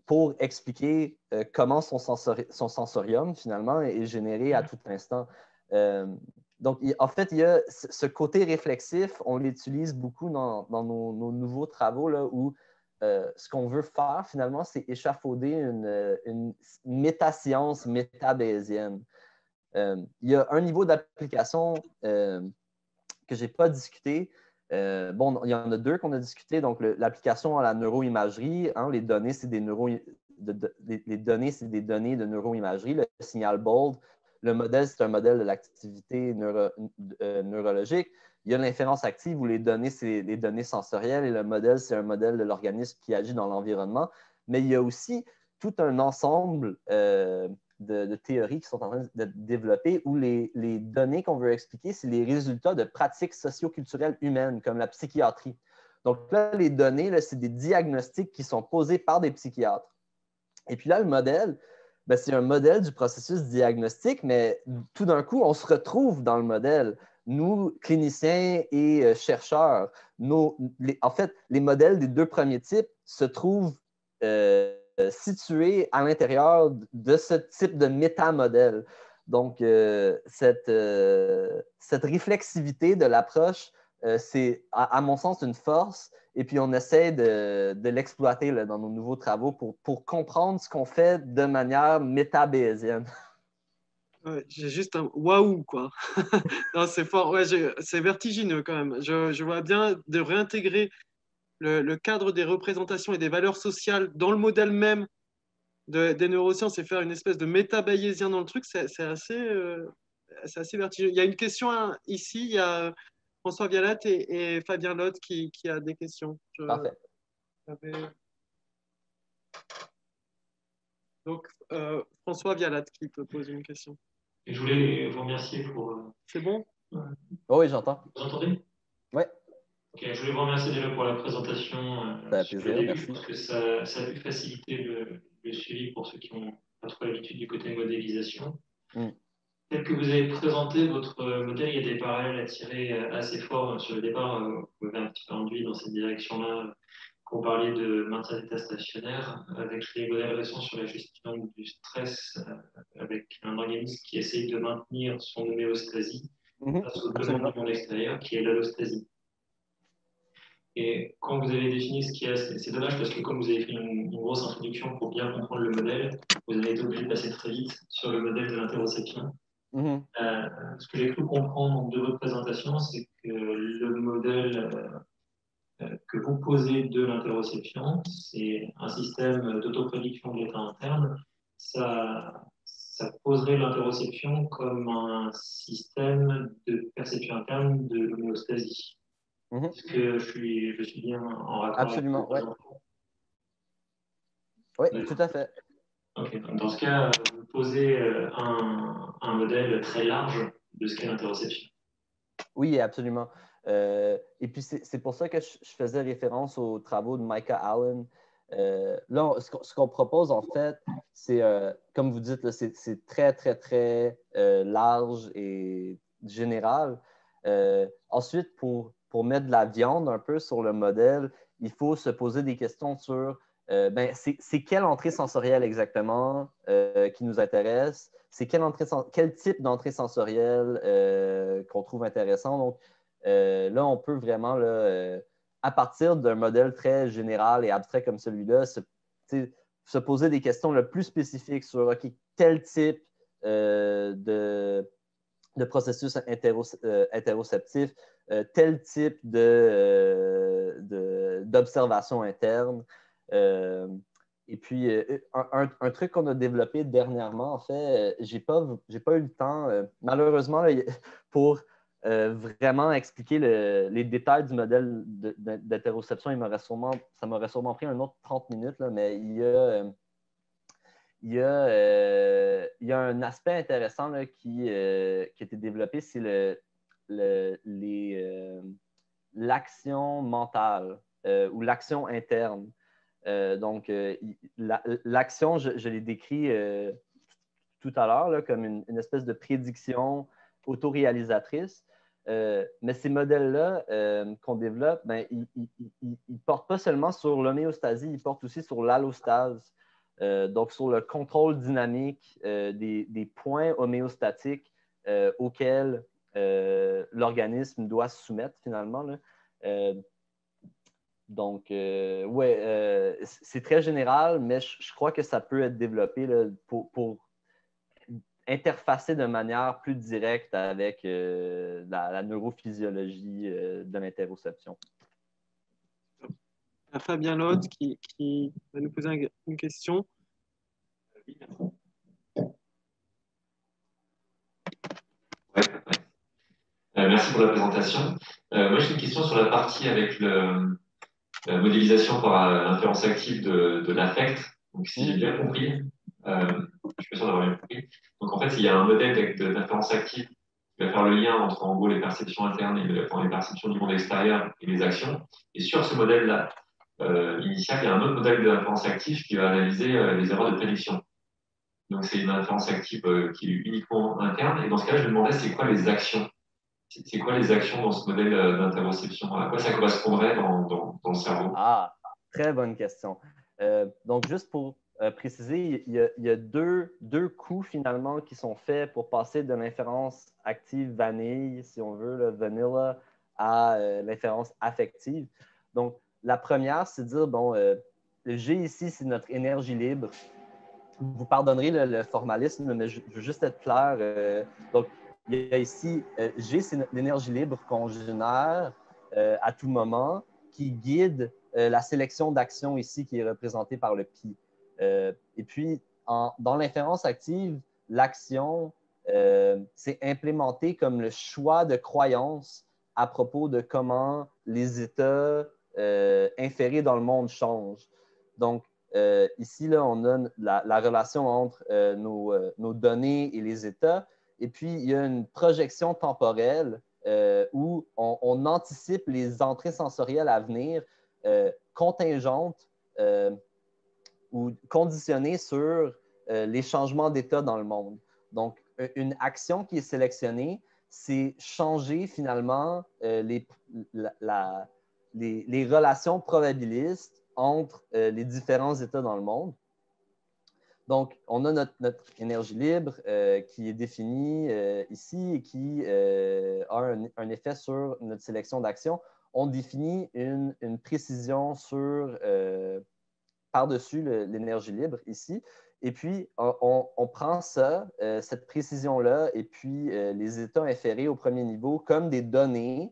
pour expliquer comment son sensorium, finalement, est généré à tout instant. Donc, en fait, il y a ce côté réflexif, on l'utilise beaucoup dans nos nouveaux travaux là, où ce qu'on veut faire, finalement, c'est échafauder une métascience métabésienne. Il y a un niveau d'application que je n'ai pas discuté. Bon, il y en a deux qu'on a discuté. Donc, l'application à la neuroimagerie, hein, les données, c'est des données de neuroimagerie. Le signal BOLD, le modèle, c'est un modèle de l'activité neurologique. Il y a l'inférence active où les données, c'est les données sensorielles et le modèle, c'est un modèle de l'organisme qui agit dans l'environnement. Mais il y a aussi tout un ensemble de théories qui sont en train de développer où les données qu'on veut expliquer, c'est les résultats de pratiques socioculturelles humaines, comme la psychiatrie. Donc là, les données, là, c'est des diagnostics qui sont posés par des psychiatres. Et puis là, le modèle, ben, c'est un modèle du processus diagnostique, mais tout d'un coup, on se retrouve dans le modèle. Nous, cliniciens et chercheurs, en fait, les modèles des deux premiers types se trouvent situés à l'intérieur de ce type de métamodèle. Donc, cette réflexivité de l'approche, c'est, à mon sens, une force. Et puis, on essaie de l'exploiter dans nos nouveaux travaux pour comprendre ce qu'on fait de manière métabésienne. Ouais, j'ai juste un waouh, quoi. Non, c'est fort. Ouais, c'est vertigineux quand même. Je vois bien de réintégrer le cadre des représentations et des valeurs sociales dans le modèle même des neurosciences et faire une espèce de méta-bayésien dans le truc, c'est assez vertigineux. Il y a une question ici, il y a François Vialat et Fabien Lotte qui a des questions. Parfait. Donc, François Vialat qui peut poser une question. Et je voulais vous remercier pour. C'est bon? Oh, oui, j'entends. Vous entendez? Oui. Ok, je voulais vous remercier déjà pour la présentation sur le début, parce que ça a pu faciliter le suivi pour ceux qui n'ont pas trop l'habitude du côté modélisation. Tel que vous avez présenté votre modèle, il y a des parallèles à tirer assez forts sur le départ. Vous m'avez un petit peu induit dans cette direction-là, quand vous parliez de maintien d'état stationnaire, avec les modèles récents sur la gestion du stress, avec un organisme qui essaye de maintenir son homéostasie face aux demandes du monde extérieur, qui est l'allostasie. Et quand vous avez défini ce qu'il y a, c'est dommage parce que comme vous avez fait une grosse introduction pour bien comprendre le modèle, vous avez été obligé de passer très vite sur le modèle de l'interoception. Ce que j'ai cru comprendre de votre présentation, c'est que le modèle que vous posez de l'interoception, c'est un système d'autoprédiction de l'état interne. Ça poserait l'interoception comme un système de perception interne de l'homéostasie. Est-ce que je suis bien en raccord? Absolument, oui. Oui, tout à fait. Ok, donc dans ce cas, vous posez un modèle très large de ce qu'est l'interoception. Oui, absolument. Et puis, c'est pour ça que je faisais référence aux travaux de Micah Allen. Là, ce qu'on propose, en fait, c'est, comme vous dites, c'est très, très, très large et général. Ensuite, pour mettre de la viande un peu sur le modèle, il faut se poser des questions sur c'est quelle entrée sensorielle exactement qui nous intéresse? C'est quel type d'entrée sensorielle qu'on trouve intéressant? Donc, là, on peut vraiment, à partir d'un modèle très général et abstrait comme celui-là, se poser des questions le plus spécifiques sur quel type de processus interoceptif, tel type d'observation interne. Et puis, un truc qu'on a développé dernièrement, en fait, j'ai pas eu le temps, malheureusement, là, pour vraiment expliquer les détails du modèle d'interoception. Ça m'aurait sûrement pris un autre 30 minutes, là, mais il y a un aspect intéressant là, qui a été développé, c'est l'action mentale ou l'action interne. Donc, l'action, je l'ai décrit tout à l'heure comme une espèce de prédiction autoréalisatrice. Mais ces modèles-là qu'on développe, ben, ils ne portent pas seulement sur l'homéostasie, ils portent aussi sur l'allostase. Donc, sur le contrôle dynamique des points homéostatiques auxquels l'organisme doit se soumettre finalement. Là. Donc, ouais, c'est très général, mais je crois que ça peut être développé là, pour interfacer de manière plus directe avec la neurophysiologie de l'interoception. Fabien Lotte qui va nous poser une question. Merci pour la présentation. Moi, j'ai une question sur la partie avec la modélisation par l'influence active de l'affect. Donc, si j'ai bien compris, je suis pas sûr d'avoir bien compris. Donc, en fait, il y a un modèle d'influence active qui va faire le lien entre, en gros, les perceptions internes et les perceptions du monde extérieur et les actions. Et sur ce modèle-là, initial, il y a un autre modèle d'influence active qui va analyser les erreurs de prédiction. Donc, c'est une influence active qui est uniquement interne. Et dans ce cas-là, je me demandais, c'est quoi les actions? C'est quoi les actions dans ce modèle d'interoception? À quoi ça correspondrait dans le cerveau? Ah, très bonne question. Donc, juste pour préciser, il y a deux coups finalement qui sont faits pour passer de l'inférence active vanille, si on veut, le vanilla, à l'inférence affective. Donc, la première, c'est de dire, bon, le G ici, c'est notre énergie libre. Vous pardonnerez le formalisme, mais je veux juste être clair. Donc, il y a ici, G, c'est l'énergie libre qu'on génère à tout moment, qui guide la sélection d'actions ici qui est représentée par le pi. Et puis, dans l'inférence active, l'action, c'est implémenté comme le choix de croyance à propos de comment les états inférés dans le monde changent. Donc, ici, là, on a la relation entre nos données et les états. Et puis, il y a une projection temporelle où on anticipe les entrées sensorielles à venir contingentes ou conditionnées sur les changements d'état dans le monde. Donc, une action qui est sélectionnée, c'est changer finalement les relations probabilistes entre les différents états dans le monde. Donc, on a notre énergie libre qui est définie ici et qui a un effet sur notre sélection d'actions. On définit une précision par-dessus l'énergie libre ici. Et puis, on prend ça, cette précision-là, et puis les états inférés au premier niveau comme des données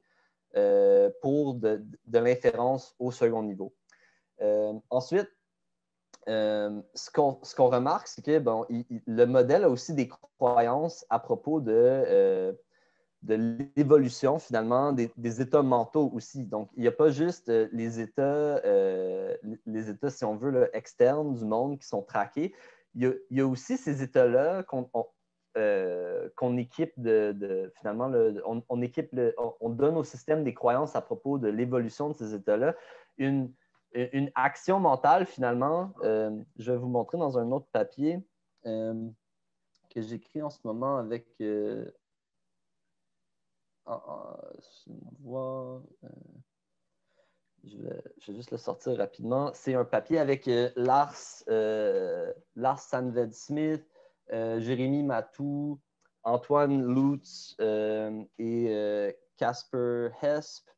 pour de l'inférence au second niveau. Ensuite, ce qu'on remarque, c'est que bon, le modèle a aussi des croyances à propos de l'évolution, finalement, des états mentaux aussi. Donc, il n'y a pas juste les états, si on veut, là, externes du monde qui sont traqués. Il y a aussi ces états-là qu'on équipe finalement, on donne au système des croyances à propos de l'évolution de ces états-là. Une action mentale, finalement, je vais vous montrer dans un autre papier que j'écris en ce moment avec... je vais juste le sortir rapidement. C'est un papier avec Lars Sandved-Smith, Jérémy Matou, Antoine Lutz et Casper Hesp.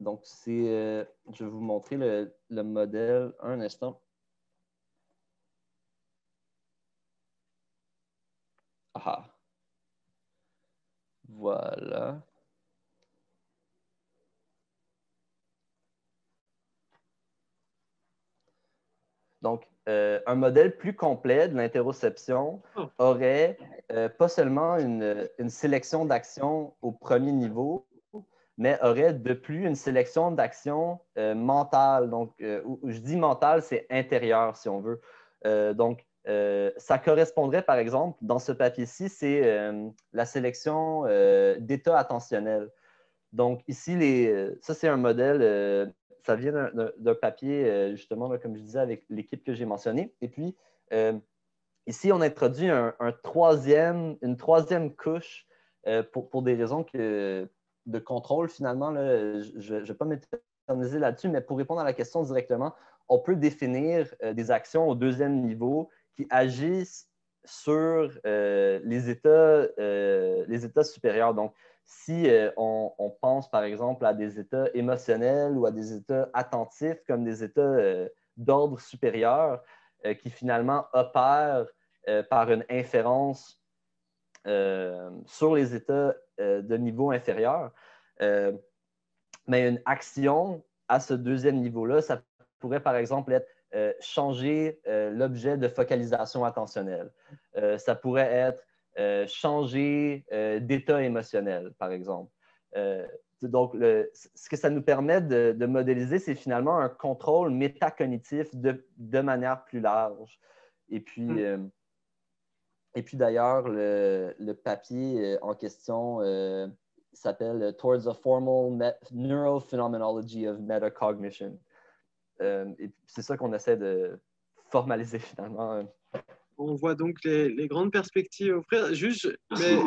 Donc, je vais vous montrer le modèle un instant. Ah. Voilà. Donc, un modèle plus complet de l'interoception aurait pas seulement une sélection d'actions au premier niveau, mais aurait de plus une sélection d'actions mentales. Donc, où je dis mentale, c'est intérieur, si on veut. Donc, ça correspondrait, par exemple, dans ce papier-ci, c'est la sélection d'état attentionnel. Donc, ici, ça, c'est un modèle, ça vient d'un papier, justement, là, comme je disais, avec l'équipe que j'ai mentionnée. Et puis, ici, on introduit une troisième couche pour des raisons de contrôle, finalement. Là, je ne vais pas m'éterniser là-dessus, mais pour répondre à la question directement, on peut définir des actions au deuxième niveau qui agissent sur les états supérieurs. Donc, si on pense, par exemple, à des états émotionnels ou à des états attentifs comme des états d'ordre supérieur qui finalement opèrent par une inférence sur les états de niveau inférieur. Mais une action à ce deuxième niveau-là, ça pourrait, par exemple, être changer l'objet de focalisation attentionnelle. Ça pourrait être changer d'état émotionnel, par exemple. Donc, ce que ça nous permet de modéliser, c'est finalement un contrôle métacognitif de manière plus large. Et puis d'ailleurs, le papier en question s'appelle Towards a Formal Neurophenomenology of Metacognition. Et c'est ça qu'on essaie de formaliser finalement. On voit donc les grandes perspectives offrir. Juste, mais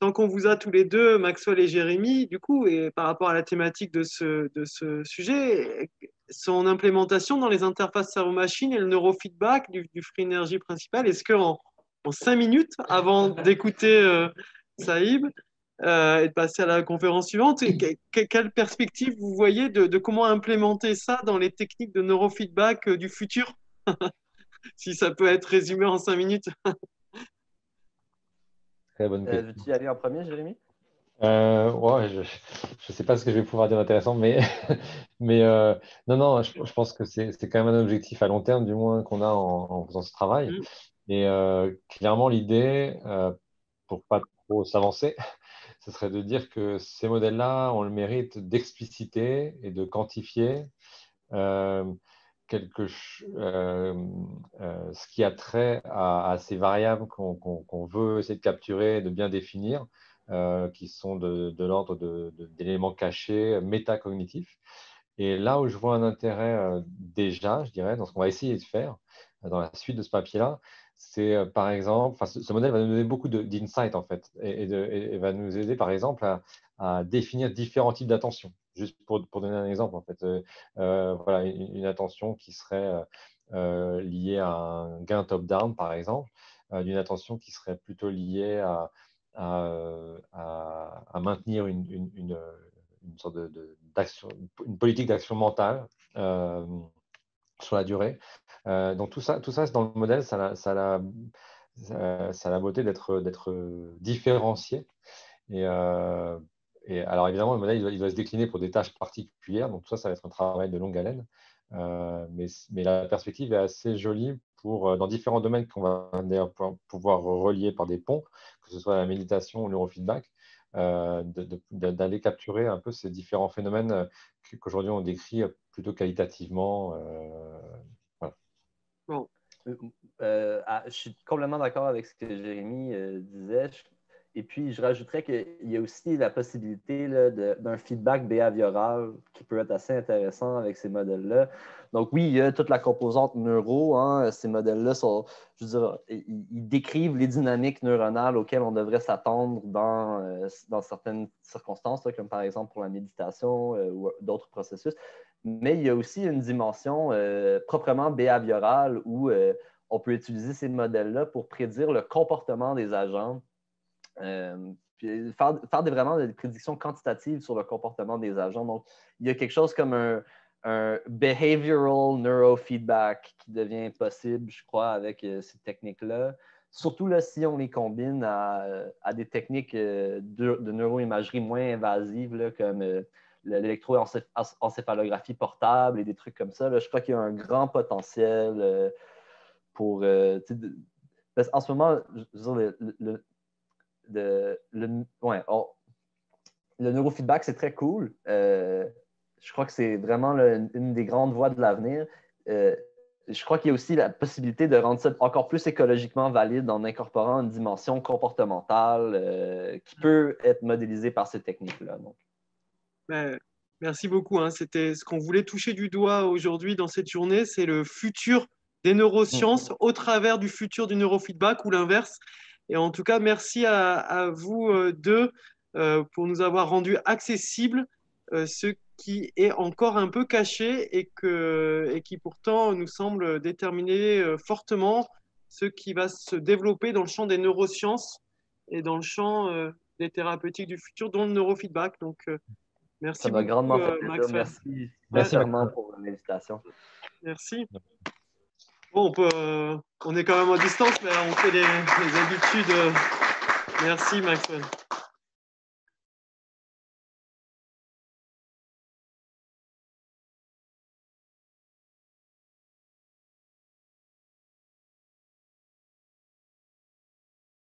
tant qu'on vous a tous les deux, Maxwell et Jérémy, du coup, et par rapport à la thématique de ce sujet, son implémentation dans les interfaces cerveau-machine et le neurofeedback du Free Energy principal, est-ce qu'en 5 minutes, avant d'écouter Saïb et de passer à la conférence suivante, quelle perspective vous voyez de comment implémenter ça dans les techniques de neurofeedback du futur? Si ça peut être résumé en 5 minutes. Très bonne question. Veux-tu y aller en premier, Jérémy? Ouais, je ne sais pas ce que je vais pouvoir dire d'intéressant, mais, non, je pense que c'est quand même un objectif à long terme, du moins, qu'on a en faisant ce travail. Et clairement, l'idée, pour pas trop s'avancer, ce serait de dire que ces modèles-là ont le mérite d'expliciter et de quantifier ce qui a trait à ces variables qu'on veut essayer de capturer et de bien définir, qui sont de l'ordre d'éléments cachés, métacognitifs. Et là où je vois un intérêt déjà, je dirais, dans ce qu'on va essayer de faire dans la suite de ce papier-là, c'est par exemple, ce modèle va nous donner beaucoup d'insights en fait, et va nous aider par exemple à définir différents types d'attention. Juste pour donner un exemple, en fait, voilà, une attention qui serait liée à un gain top-down, par exemple, d'une attention qui serait plutôt liée à maintenir une sorte d'action, une politique d'action mentale sur la durée. Donc tout ça dans le modèle, ça a la beauté d'être différencié. Et alors évidemment, le modèle il doit se décliner pour des tâches particulières. Donc tout ça va être un travail de longue haleine. Mais la perspective est assez jolie dans différents domaines qu'on va d'ailleurs pouvoir relier par des ponts, que ce soit la méditation ou le neurofeedback, d'aller capturer un peu ces différents phénomènes qu'aujourd'hui on décrit plutôt qualitativement. Voilà. Bon. Je suis complètement d'accord avec ce que Jérémy disait. Et puis, je rajouterais qu'il y a aussi la possibilité d'un feedback behavioral qui peut être assez intéressant avec ces modèles-là. Donc, oui, il y a toute la composante neuro. Hein. Ces modèles-là je veux dire, ils décrivent les dynamiques neuronales auxquelles on devrait s'attendre dans certaines circonstances, là, comme par exemple pour la méditation ou d'autres processus. Mais il y a aussi une dimension proprement behaviorale où on peut utiliser ces modèles-là pour prédire le comportement des agents. Puis faire vraiment des prédictions quantitatives sur le comportement des agents. Donc, il y a quelque chose comme un behavioral neurofeedback qui devient possible, je crois, avec ces techniques-là. Surtout là, si on les combine à des techniques de neuroimagerie moins invasives, là, comme l'électroencéphalographie portable et des trucs comme ça. Là, je crois qu'il y a un grand potentiel pour... parce qu'en ce moment, je veux dire, le neurofeedback, c'est très cool. Je crois que c'est vraiment une des grandes voies de l'avenir. Je crois qu'il y a aussi la possibilité de rendre ça encore plus écologiquement valide en incorporant une dimension comportementale qui peut être modélisée par ces techniques-là. Merci beaucoup. Hein. C'était ce qu'on voulait toucher du doigt aujourd'hui dans cette journée, c'est le futur des neurosciences au travers du futur du neurofeedback ou l'inverse. Et en tout cas, merci à vous deux pour nous avoir rendu accessible ce qui est encore un peu caché et qui pourtant nous semble déterminer fortement ce qui va se développer dans le champ des neurosciences et dans le champ des thérapeutiques du futur, dont le neurofeedback. Donc, merci ça m'a beaucoup, grandement fait plaisir. Merci vraiment pour l'invitation. Merci. Bon, on est quand même à distance, mais on fait les habitudes. Merci, Maxwell.